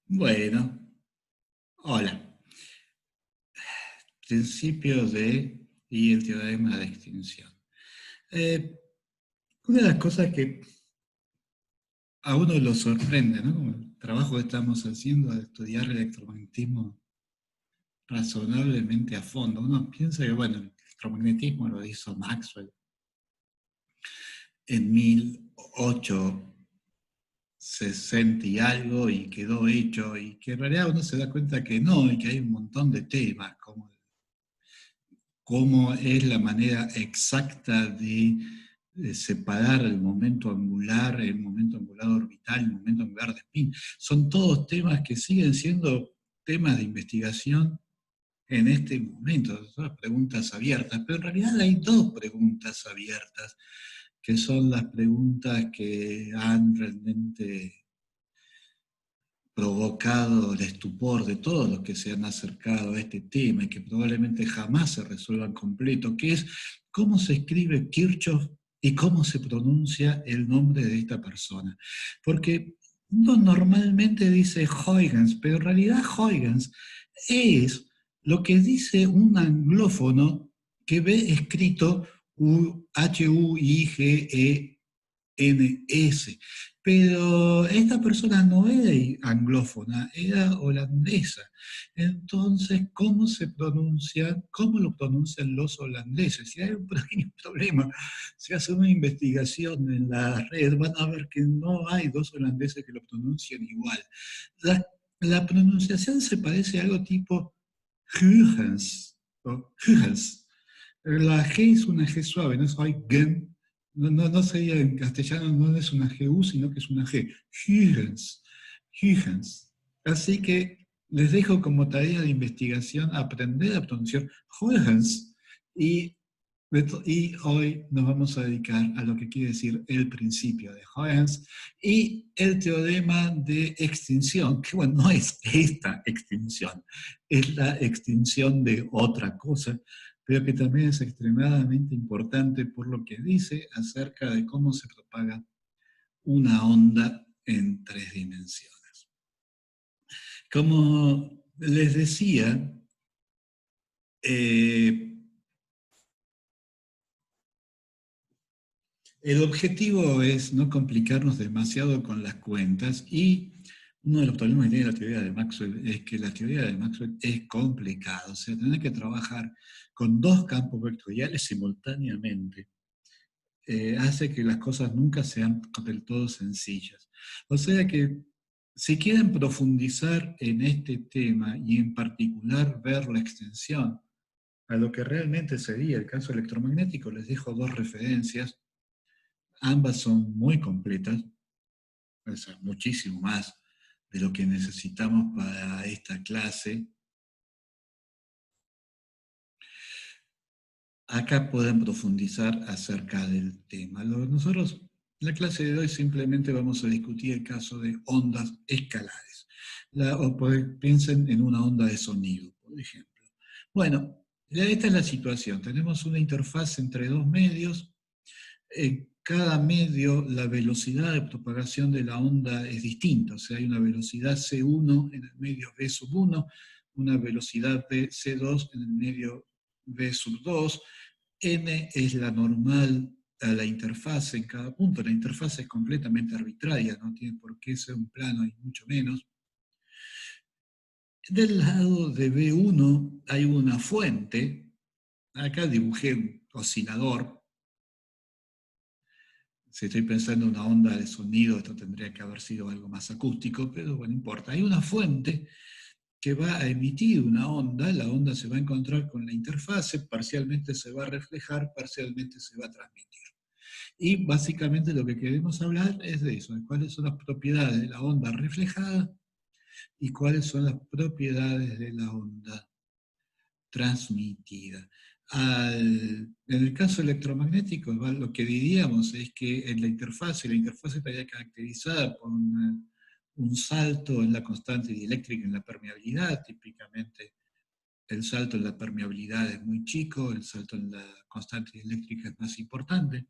Bueno, hola. Principios de y el teorema de extinción. Una de las cosas que a uno lo sorprende, ¿no? Como el trabajo que estamos haciendo de estudiar el electromagnetismo razonablemente a fondo. Uno piensa que, bueno, el electromagnetismo lo hizo Maxwell en 1860 y algo, y quedó hecho, y que en realidad uno se da cuenta que no, y que hay un montón de temas, como cómo es la manera exacta de separar el momento angular orbital, el momento angular de spin. Son todos temas que siguen siendo temas de investigación en este momento, son preguntas abiertas, pero en realidad hay dos preguntas abiertas, que son las preguntas que han realmente provocado el estupor de todos los que se han acercado a este tema y que probablemente jamás se resuelvan completo, que es cómo se escribe Kirchhoff y cómo se pronuncia el nombre de esta persona. Porque uno normalmente dice Huygens, pero en realidad Huygens es lo que dice un anglófono que ve escrito Huygens, pero esta persona no era anglófona, era holandesa. Entonces, ¿cómo se pronuncia? ¿Cómo lo pronuncian los holandeses? Si hay un pequeño problema, si hace una investigación en la red, van a ver que no hay dos holandeses que lo pronuncien igual. La pronunciación se parece a algo tipo Huygens, o Huygens. La G es una G suave, no es Huygen. No sería en castellano, no es una GU, sino que es una G. Huygens. Huygens. Así que les dejo como tarea de investigación aprender a pronunciar Huygens, y, y hoy nos vamos a dedicar a lo que quiere decir el principio de Huygens y el teorema de extinción, que bueno, no es esta extinción, es la extinción de otra cosa, pero que también es extremadamente importante por lo que dice acerca de cómo se propaga una onda en 3 dimensiones. Como les decía, Eh, el objetivo es no complicarnos demasiado con las cuentas y uno de los problemas que tiene la teoría de Maxwell es que la teoría de Maxwell es complicada, o sea, tener que trabajar con dos campos vectoriales simultáneamente hace que las cosas nunca sean del todo sencillas. O sea que si quieren profundizar en este tema y en particular ver la extensión a lo que realmente sería el caso electromagnético, les dejo dos referencias. Ambas son muy completas, o sea, muchísimo más de lo que necesitamos para esta clase. Acá pueden profundizar acerca del tema. Nosotros, en la clase de hoy simplemente vamos a discutir el caso de ondas escalares. Piensen en una onda de sonido, por ejemplo. Bueno, esta es la situación. Tenemos una interfaz entre dos medios. En cada medio, la velocidad de propagación de la onda es distinta. O sea, hay una velocidad C1 en el medio V sub 1, una velocidad C2 en el medio V sub 2. N es la normal a la interfaz en cada punto. La interfaz es completamente arbitraria, no tiene por qué ser un plano y mucho menos. Del lado de B1 hay una fuente. Acá dibujé un oscilador. Si estoy pensando en una onda de sonido, esto tendría que haber sido algo más acústico, pero bueno, no importa. Hay una fuente que va a emitir una onda, la onda se va a encontrar con la interfase, parcialmente se va a reflejar, parcialmente se va a transmitir. Y básicamente lo que queremos hablar es de eso, de cuáles son las propiedades de la onda reflejada y cuáles son las propiedades de la onda transmitida. En el caso electromagnético, lo que diríamos es que en la interfaz estaría caracterizada por un salto en la constante dieléctrica en la permeabilidad, típicamente el salto en la permeabilidad es muy chico, el salto en la constante dieléctrica es más importante.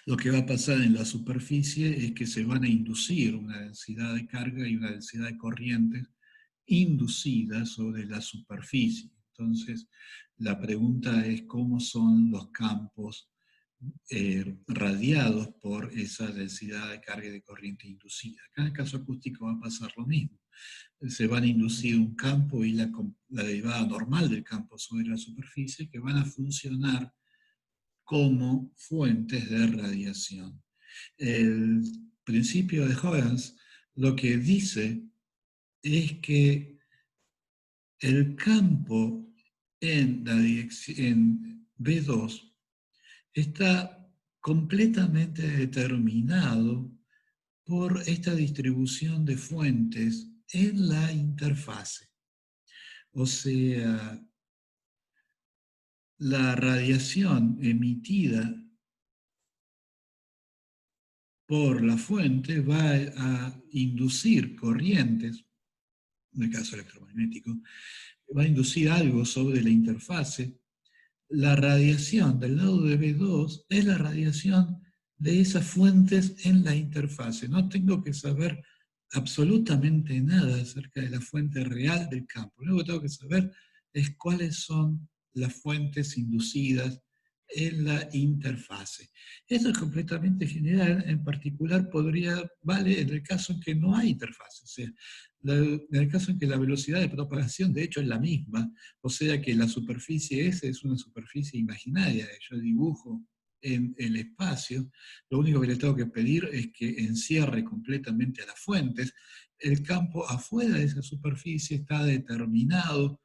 Lo que va a pasar en la superficie es que se van a inducir una densidad de carga y una densidad de corrientes inducidas sobre la superficie. Entonces, la pregunta es cómo son los campos radiados por esa densidad de carga y de corriente inducida. Acá en el caso acústico va a pasar lo mismo. Se van a inducir un campo y la derivada normal del campo sobre la superficie que van a funcionar como fuentes de radiación. El principio de Huygens lo que dice es que el campo en B2 está completamente determinado por esta distribución de fuentes en la interfase. O sea, la radiación emitida por la fuente va a inducir corrientes, en el caso electromagnético, va a inducir algo sobre la interfase. La radiación del lado de B2 es la radiación de esas fuentes en la interfase. No tengo que saber absolutamente nada acerca de la fuente real del campo. Lo que tengo que saber es cuáles son las fuentes inducidas en la interfase. Esto es completamente general, en particular vale en el caso en que no hay interfase, o sea, en el caso en que la velocidad de propagación de hecho es la misma, o sea que la superficie S es una superficie imaginaria, yo dibujo en el espacio, lo único que le tengo que pedir es que encierre completamente a las fuentes. El campo afuera de esa superficie está determinado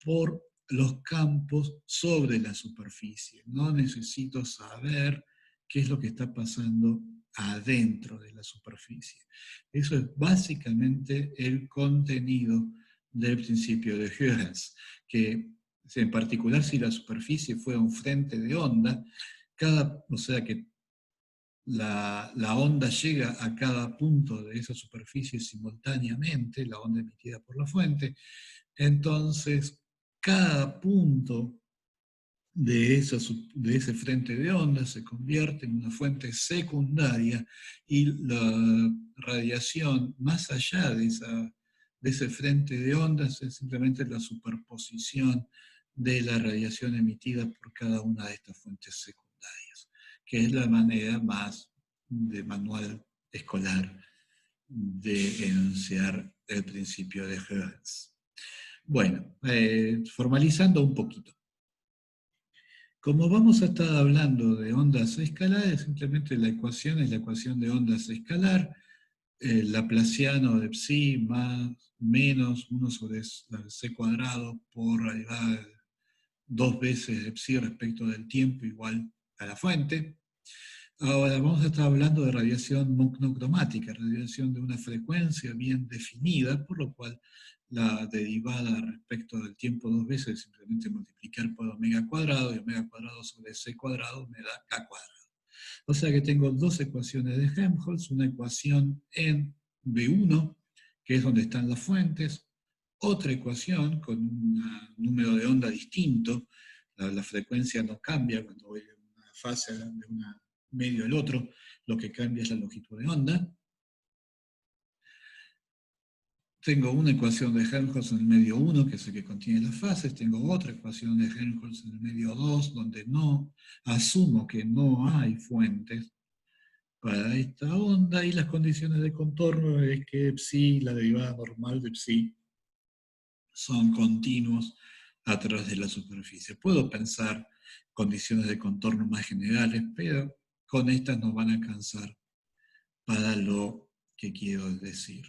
por los campos sobre la superficie. No necesito saber qué es lo que está pasando adentro de la superficie. Eso es básicamente el contenido del principio de Huygens, que en particular si la superficie fuera un frente de onda, o sea que la onda llega a cada punto de esa superficie simultáneamente, la onda emitida por la fuente, entonces cada punto de ese frente de onda se convierte en una fuente secundaria y la radiación más allá de de ese frente de ondas es simplemente la superposición de la radiación emitida por cada una de estas fuentes secundarias, que es la manera más de manual escolar de enunciar el principio de Hertz. Bueno, formalizando un poquito. Como vamos a estar hablando de ondas escalares, simplemente la ecuación es la ecuación de ondas escalar, el laplaciano de psi más menos 1 sobre c cuadrado por raíz 2 veces de psi respecto del tiempo igual a la fuente. Ahora vamos a estar hablando de radiación monocromática, radiación de una frecuencia bien definida, por lo cual la derivada respecto del tiempo 2 veces es simplemente multiplicar por omega cuadrado, y omega cuadrado sobre c cuadrado me da k cuadrado. O sea que tengo dos ecuaciones de Helmholtz, una ecuación en V1, que es donde están las fuentes, otra ecuación con un número de onda distinto, la frecuencia no cambia cuando voy de una fase de un medio al otro, lo que cambia es la longitud de onda. Tengo una ecuación de Helmholtz en el medio 1, que es el que contiene las fases. Tengo otra ecuación de Helmholtz en el medio 2, donde no asumo que no hay fuentes para esta onda, y las condiciones de contorno es que psi, la derivada normal de psi, son continuos a través de la superficie. Puedo pensar condiciones de contorno más generales, pero con estas no van a alcanzar para lo que quiero decir.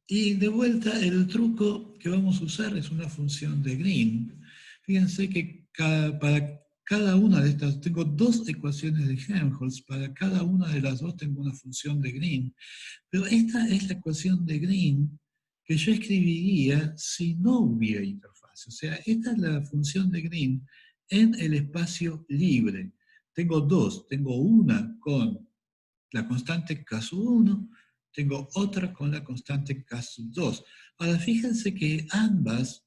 Y de vuelta, el truco que vamos a usar es una función de Green. Fíjense que para cada una de estas, tengo dos ecuaciones de Helmholtz, para cada una de las dos tengo una función de Green. Pero esta es la ecuación de Green que yo escribiría si no hubiera interfaz. O sea, esta es la función de Green en el espacio libre. Tengo dos, tengo una con la constante K1, tengo otra con la constante K2. Ahora, fíjense que ambas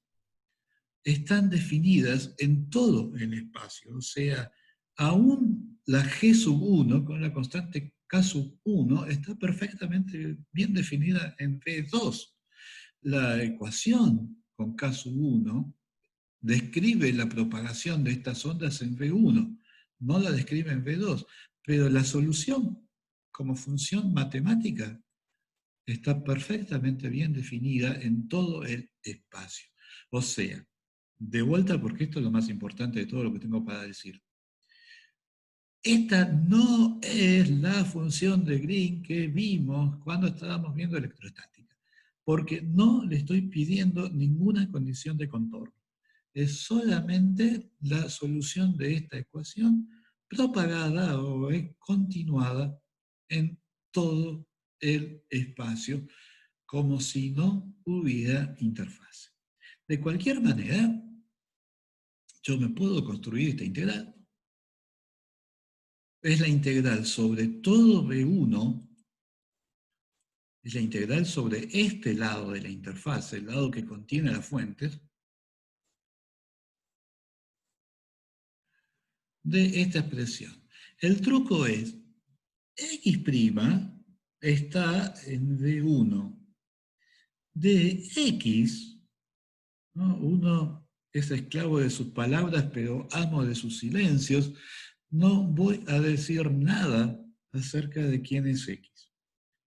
están definidas en todo el espacio, o sea, aún la G1 con la constante K1 está perfectamente bien definida en V2. La ecuación con K1 describe la propagación de estas ondas en V1, no la describe en V2, pero la solución como función matemática está perfectamente bien definida en todo el espacio. O sea, de vuelta, porque esto es lo más importante de todo lo que tengo para decir. Esta no es la función de Green que vimos cuando estábamos viendo electrostática, porque no le estoy pidiendo ninguna condición de contorno. Es solamente la solución de esta ecuación propagada o continuada en todo el espacio, como si no hubiera interfaz. De cualquier manera, yo me puedo construir esta integral. Es la integral sobre todo V1, es la integral sobre este lado de la interfaz, el lado que contiene las fuentes, de esta expresión. El truco es, x' está en V1 de x, ¿no? Uno es esclavo de sus palabras, pero amo de sus silencios. No voy a decir nada acerca de quién es x.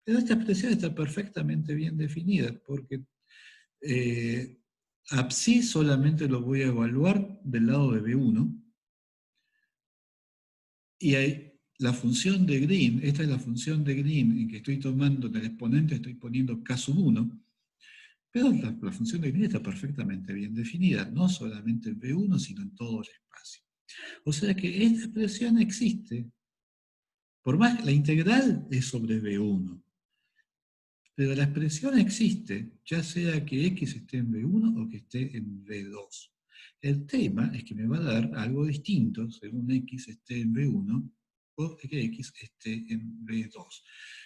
Pero esta expresión está perfectamente bien definida, porque a psi solamente lo voy a evaluar del lado de V1, y hay la función de Green, esta es la función de Green en que estoy tomando, en el exponente estoy poniendo K1, pero la función de Green está perfectamente bien definida, no solamente en V1, sino en todo el espacio. O sea que esta expresión existe, por más que la integral es sobre V1, pero la expresión existe, ya sea que x esté en V1 o que esté en V2. El tema es que me va a dar algo distinto según x esté en V1 o que x esté en V2.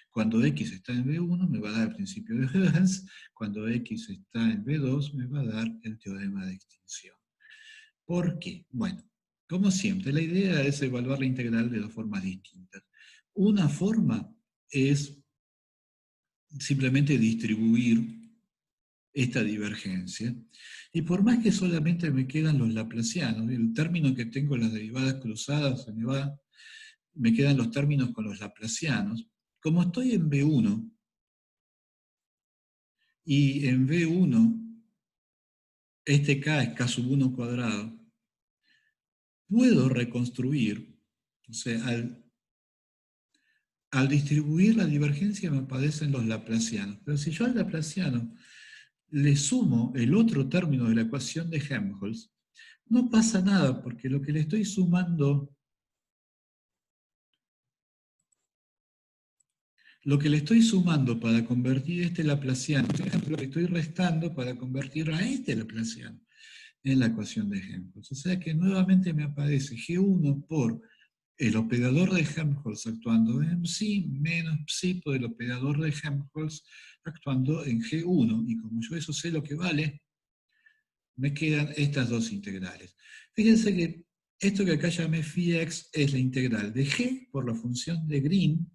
Cuando x está en V1 me va a dar el principio de Hertz, cuando x está en V2 me va a dar el teorema de extinción. ¿Por qué? Bueno, como siempre, la idea es evaluar la integral de dos formas distintas. Una forma es simplemente distribuir esta divergencia. Y por más que solamente me quedan los laplacianos, el término que tengo, las derivadas cruzadas, me quedan los términos con los laplacianos. Como estoy en B1, y en B1 este K es K sub 1 cuadrado, puedo reconstruir, o sea, al distribuir la divergencia me aparecen los laplacianos. Pero si yo al laplaciano le sumo el otro término de la ecuación de Helmholtz, no pasa nada, porque lo que le estoy sumando, para convertir este laplaciano, por ejemplo, lo que estoy restando para convertir a este laplaciano en la ecuación de Helmholtz. O sea que nuevamente me aparece G1 por el operador de Helmholtz actuando en psi menos psi por el operador de Helmholtz actuando en G1. Y como yo eso sé lo que vale, me quedan estas dos integrales. Fíjense que esto que acá llamé phi-x es la integral de G por la función de Green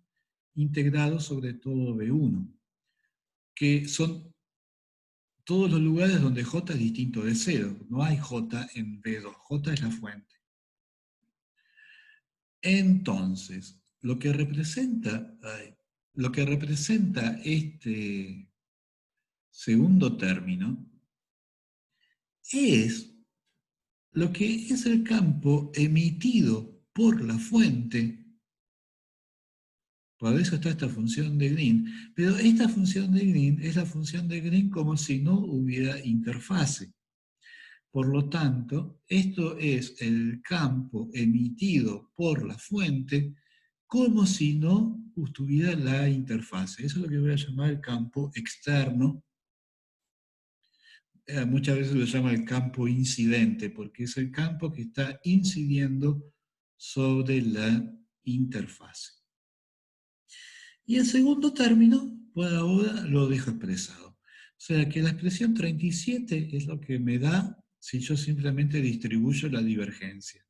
integrado sobre todo B1, que son todos los lugares donde J es distinto de 0. No hay J en B2, J es la fuente. Entonces, lo que representa este segundo término es lo que es el campo emitido por la fuente. Por eso está esta función de Green. Pero esta función de Green es la función de Green como si no hubiera interfase. Por lo tanto, esto es el campo emitido por la fuente como si no tuviera la interfase. Eso es lo que voy a llamar el campo externo. Muchas veces lo llama el campo incidente, porque es el campo que está incidiendo sobre la interfase. Y el segundo término, por ahora lo dejo expresado. O sea que la expresión 37 es lo que me da si yo simplemente distribuyo la divergencia.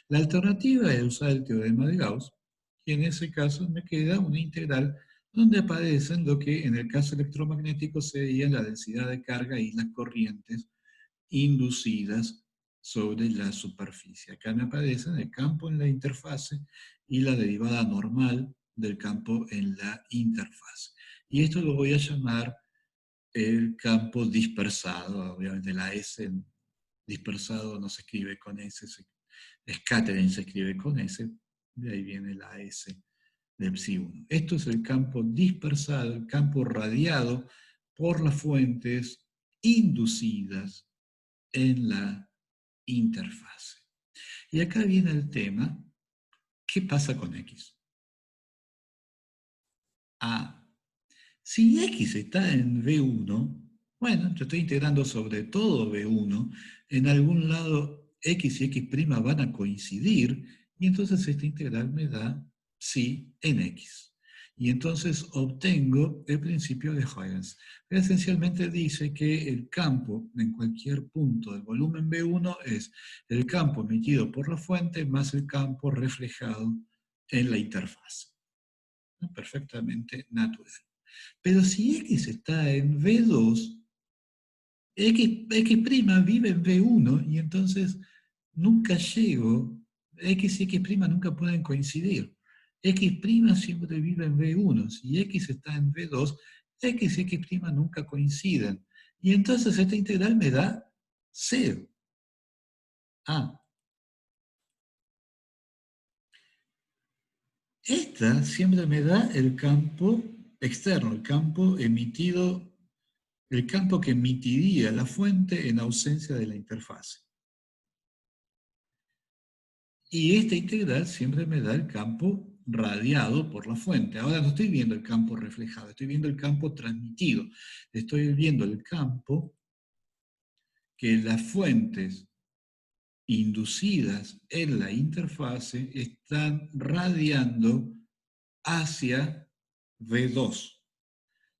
La alternativa es usar el teorema de Gauss, y en ese caso me queda una integral donde aparecen lo que en el caso electromagnético sería la densidad de carga y las corrientes inducidas sobre la superficie. Acá me aparecen el campo en la interfase y la derivada normal del campo en la interfase. Y esto lo voy a llamar el campo dispersado. Obviamente la S dispersado no se escribe con S, scattering se escribe con S, de ahí viene la S del psi1. Esto es el campo dispersado, el campo radiado por las fuentes inducidas en la interfase. Y acá viene el tema, ¿qué pasa con X? Si X está en V1, bueno, yo estoy integrando sobre todo V1, en algún lado X y X' van a coincidir, y entonces esta integral me da psi en X. Y entonces obtengo el principio de Huygens. Esencialmente dice que el campo en cualquier punto del volumen V1 es el campo emitido por la fuente más el campo reflejado en la interfase. Perfectamente natural. Pero si X está en V2, X' vive en V1 y entonces nunca llego, X y X' nunca pueden coincidir. X' siempre vive en V1. Si X está en V2, X y X' nunca coinciden. Y entonces esta integral me da 0. Esta siempre me da el campo externo, el campo emitido, el campo que emitiría la fuente en ausencia de la interfase. Y esta integral siempre me da el campo radiado por la fuente. Ahora no estoy viendo el campo reflejado, estoy viendo el campo transmitido. Estoy viendo el campo que las fuentes inducidas en la interfase están radiando hacia V2. O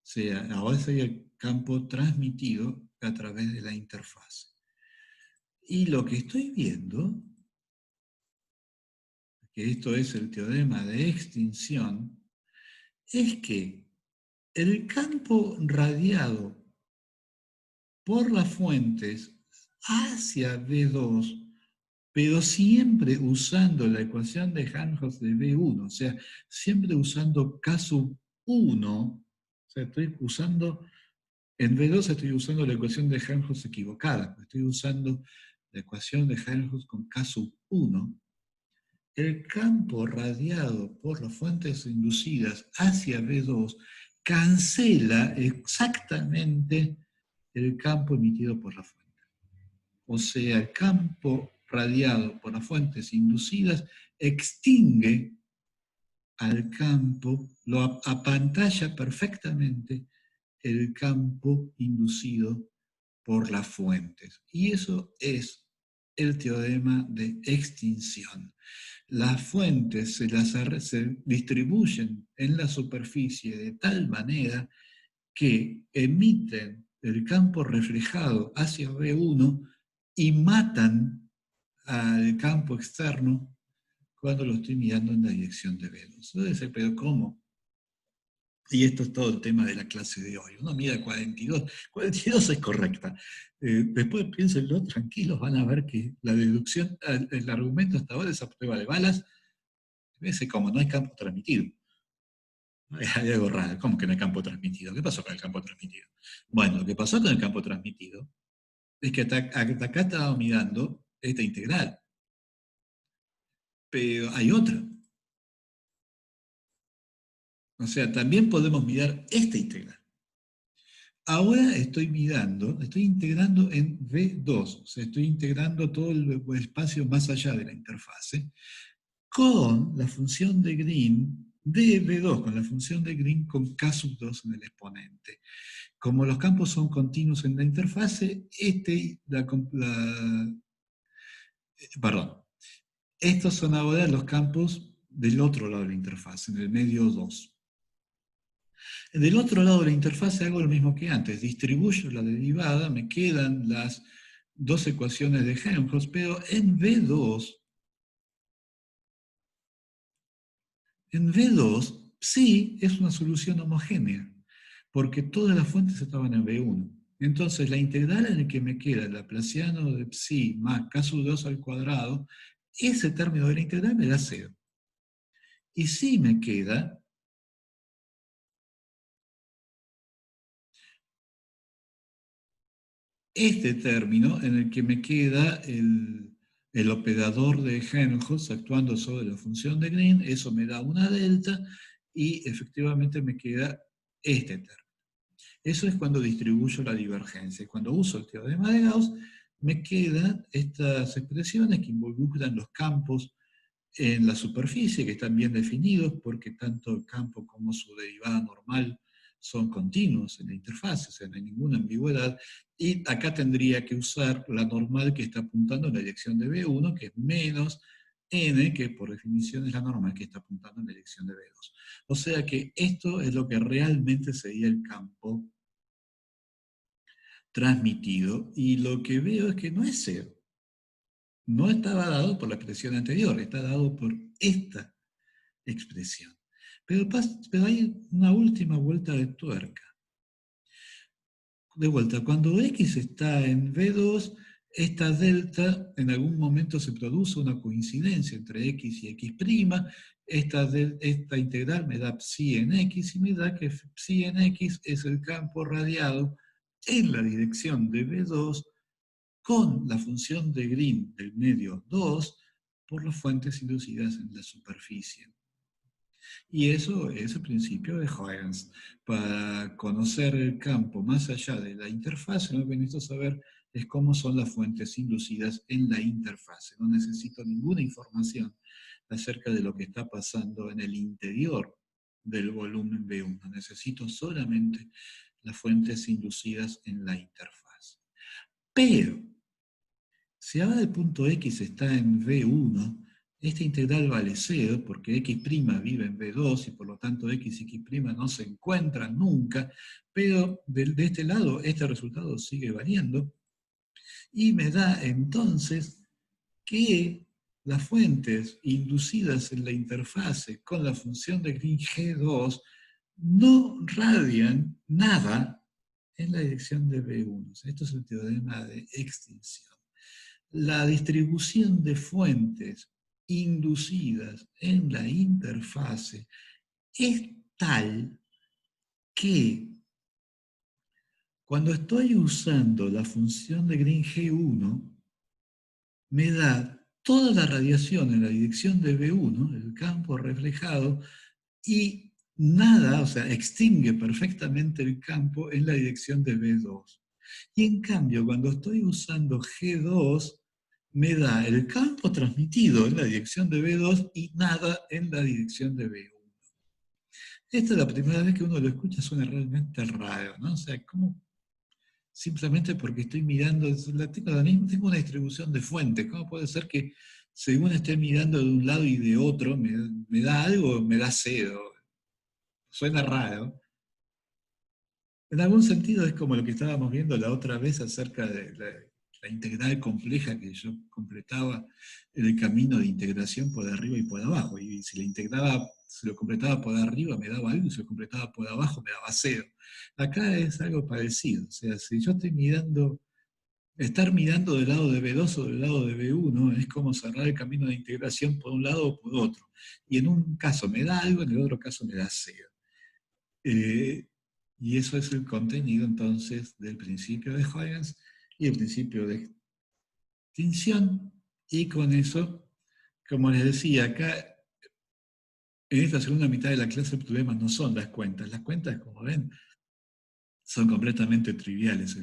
sea, ahora sería el campo transmitido a través de la interfase. Y lo que estoy viendo, que esto es el teorema de extinción, es que el campo radiado por las fuentes hacia V2, pero siempre usando la ecuación de Helmholtz de V1, o sea, siempre usando K sub 1, o sea, estoy usando, en V2 estoy usando la ecuación de Helmholtz equivocada, estoy usando la ecuación de Helmholtz con K sub 1, el campo radiado por las fuentes inducidas hacia V2 cancela exactamente el campo emitido por la fuente. O sea, el campo radiado por las fuentes inducidas extingue al campo, lo apantalla perfectamente el campo inducido por las fuentes. Y eso es el teorema de extinción. Las fuentes se distribuyen en la superficie de tal manera que emiten el campo reflejado hacia V1 y matan al campo externo cuando lo estoy mirando en la dirección de V2. Entonces, pero ¿cómo? Y esto es todo el tema de la clase de hoy. Uno mira 42, 42 es correcta. Después piénsenlo tranquilos, van a ver que la deducción, el argumento hasta ahora es a prueba de balas. Fíjense cómo no hay campo transmitido. Hay algo raro, ¿cómo que no hay campo transmitido? ¿Qué pasó con el campo transmitido? Bueno, lo que pasó con el campo transmitido es que hasta acá estaba mirando esta integral, pero hay otra. O sea, también podemos mirar esta integral. Ahora estoy mirando, estoy integrando en V2, o sea, estoy integrando todo el espacio más allá de la interfase, con la función de Green de V2, con la función de Green con K sub 2 en el exponente. Como los campos son continuos en la interfase, perdón, estos son ahora los campos del otro lado de la interfase, en el medio 2. Del otro lado de la interfase hago lo mismo que antes, distribuyo la derivada, me quedan las dos ecuaciones de Helmholtz, pero en V2 sí es una solución homogénea, porque todas las fuentes estaban en V1. Entonces la integral en la que me queda el laplaciano de psi más k sub 2 al cuadrado, ese término de la integral me da 0. Y sí me queda este término en el que me queda el operador de Helmholtz actuando sobre la función de Green, eso me da una delta y efectivamente me queda este término. Eso es cuando distribuyo la divergencia. Cuando uso el teorema de Gauss, me quedan estas expresiones que involucran los campos en la superficie, que están bien definidos, porque tanto el campo como su derivada normal son continuos en la interfaz, o sea, no hay ninguna ambigüedad. Y acá tendría que usar la normal que está apuntando en la dirección de B1, que es menos n, que por definición es la normal que está apuntando en la dirección de B2. O sea que esto es lo que realmente sería el campo transmitido, y lo que veo es que no es cero. No estaba dado por la expresión anterior, está dado por esta expresión. Pero hay una última vuelta de tuerca. De vuelta, cuando x está en V2, esta delta en algún momento se produce una coincidencia entre x y x'. Esta integral me da psi en x y me da que psi en x es el campo radiado en la dirección de V2 con la función de Green del medio 2 por las fuentes inducidas en la superficie. Y eso es el principio de Huygens. Para conocer el campo más allá de la interfase, lo que necesito saber es cómo son las fuentes inducidas en la interfase. No necesito ninguna información acerca de lo que está pasando en el interior del volumen B1. Necesito solamente las fuentes inducidas en la interfase. Pero, si ahora el punto X está en V1, esta integral vale 0 porque x' vive en V2 y por lo tanto x y x' no se encuentran nunca, pero de este lado este resultado sigue valiendo y me da entonces que las fuentes inducidas en la interfase con la función de Green G2 no radian nada en la dirección de B1. O sea, esto es el teorema de extinción. La distribución de fuentes inducidas en la interfase es tal que cuando estoy usando la función de Green G1, me da toda la radiación en la dirección de B1, el campo reflejado, y nada, o sea, extingue perfectamente el campo en la dirección de B2. Y en cambio, cuando estoy usando G2, me da el campo transmitido en la dirección de B2 y nada en la dirección de B1. Esta es la primera vez que uno lo escucha, suena realmente raro, ¿no? O sea, ¿cómo? Simplemente porque estoy mirando, tengo una distribución de fuentes. ¿Cómo puede ser que según esté mirando de un lado y de otro, me da algo, me da cero? Suena raro. En algún sentido es como lo que estábamos viendo la otra vez acerca de la integral compleja que yo completaba en el camino de integración por arriba y por abajo. Y si la integraba, si lo completaba por arriba me daba algo, y si lo completaba por abajo me daba cero. Acá es algo parecido. O sea, si yo estoy mirando, estar mirando del lado de B2 o del lado de B1 es como cerrar el camino de integración por un lado o por otro. Y en un caso me da algo, en el otro caso me da cero. Eh, y eso es el contenido entonces del principio de Huygens y el principio de extinción. Y con eso, como les decía, acá en esta segunda mitad de la clase el problema no son las cuentas. Las cuentas, como ven, son completamente triviales.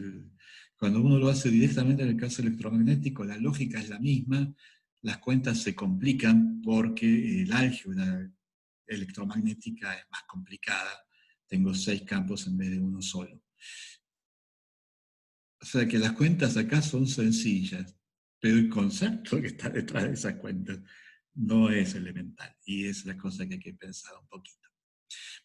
Cuando uno lo hace directamente en el caso electromagnético, la lógica es la misma, las cuentas se complican porque el álgebra electromagnética es más complicada. Tengo 6 campos en vez de uno solo. O sea que las cuentas acá son sencillas, pero el concepto que está detrás de esas cuentas no es elemental. Y es la cosa que hay que pensar un poquito.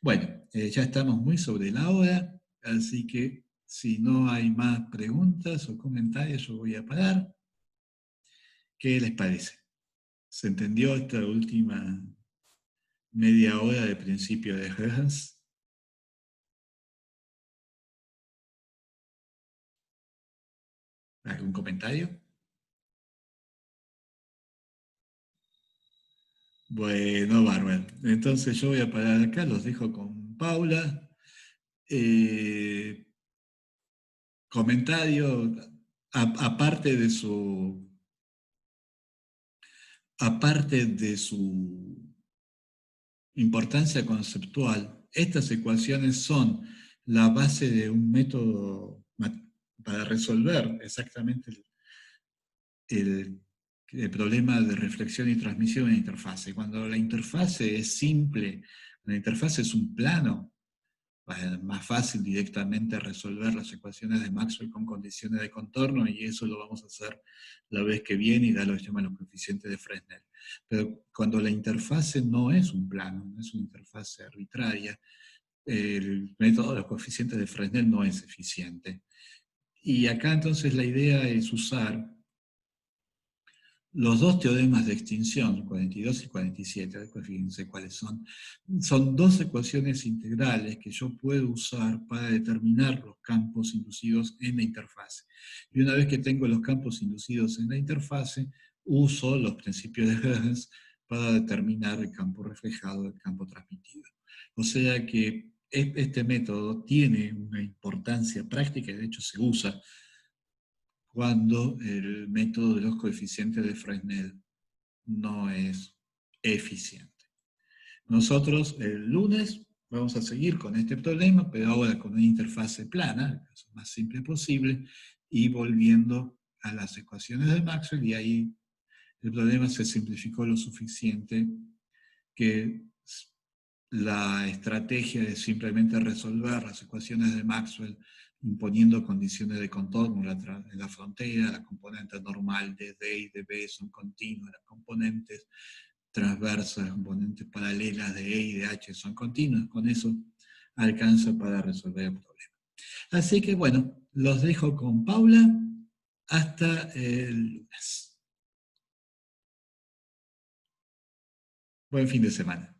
Bueno, ya estamos muy sobre la hora, así que si no hay más preguntas o comentarios, yo voy a parar. ¿Qué les parece? ¿Se entendió esta última media hora de principio de Huygens? ¿Algún comentario? Bueno, bárbaro. Entonces yo voy a parar acá, los dejo con Paula. Eh, comentario, aparte de su importancia conceptual, estas ecuaciones son la base de un método para resolver exactamente el, el problema de reflexión y transmisión en interfase. Cuando la interfase es simple, la interfase es un plano, es más fácil directamente resolver las ecuaciones de Maxwell con condiciones de contorno, y eso lo vamos a hacer la vez que viene y da lo que se llama los coeficientes de Fresnel. Pero cuando la interfase no es un plano, no es una interfase arbitraria, el método de los coeficientes de Fresnel no es eficiente. Y acá entonces la idea es usar los dos teoremas de extinción, 42 y 47, después fíjense cuáles son. Son dos ecuaciones integrales que yo puedo usar para determinar los campos inducidos en la interfase. Y una vez que tengo los campos inducidos en la interfase, uso los principios de Huygens para determinar el campo reflejado del campo transmitido. O sea que este método tiene una importancia práctica y de hecho se usa cuando el método de los coeficientes de Fresnel no es eficiente. Nosotros el lunes vamos a seguir con este problema, pero ahora con una interfase plana, lo más simple posible, y volviendo a las ecuaciones de Maxwell, y ahí el problema se simplificó lo suficiente que la estrategia de simplemente resolver las ecuaciones de Maxwell imponiendo condiciones de contorno en la frontera, la componente normal de D y de B son continuas, las componentes transversas, las componentes paralelas de E y de H son continuas, con eso alcanza para resolver el problema. Así que bueno, los dejo con Paula hasta el lunes. Buen fin de semana.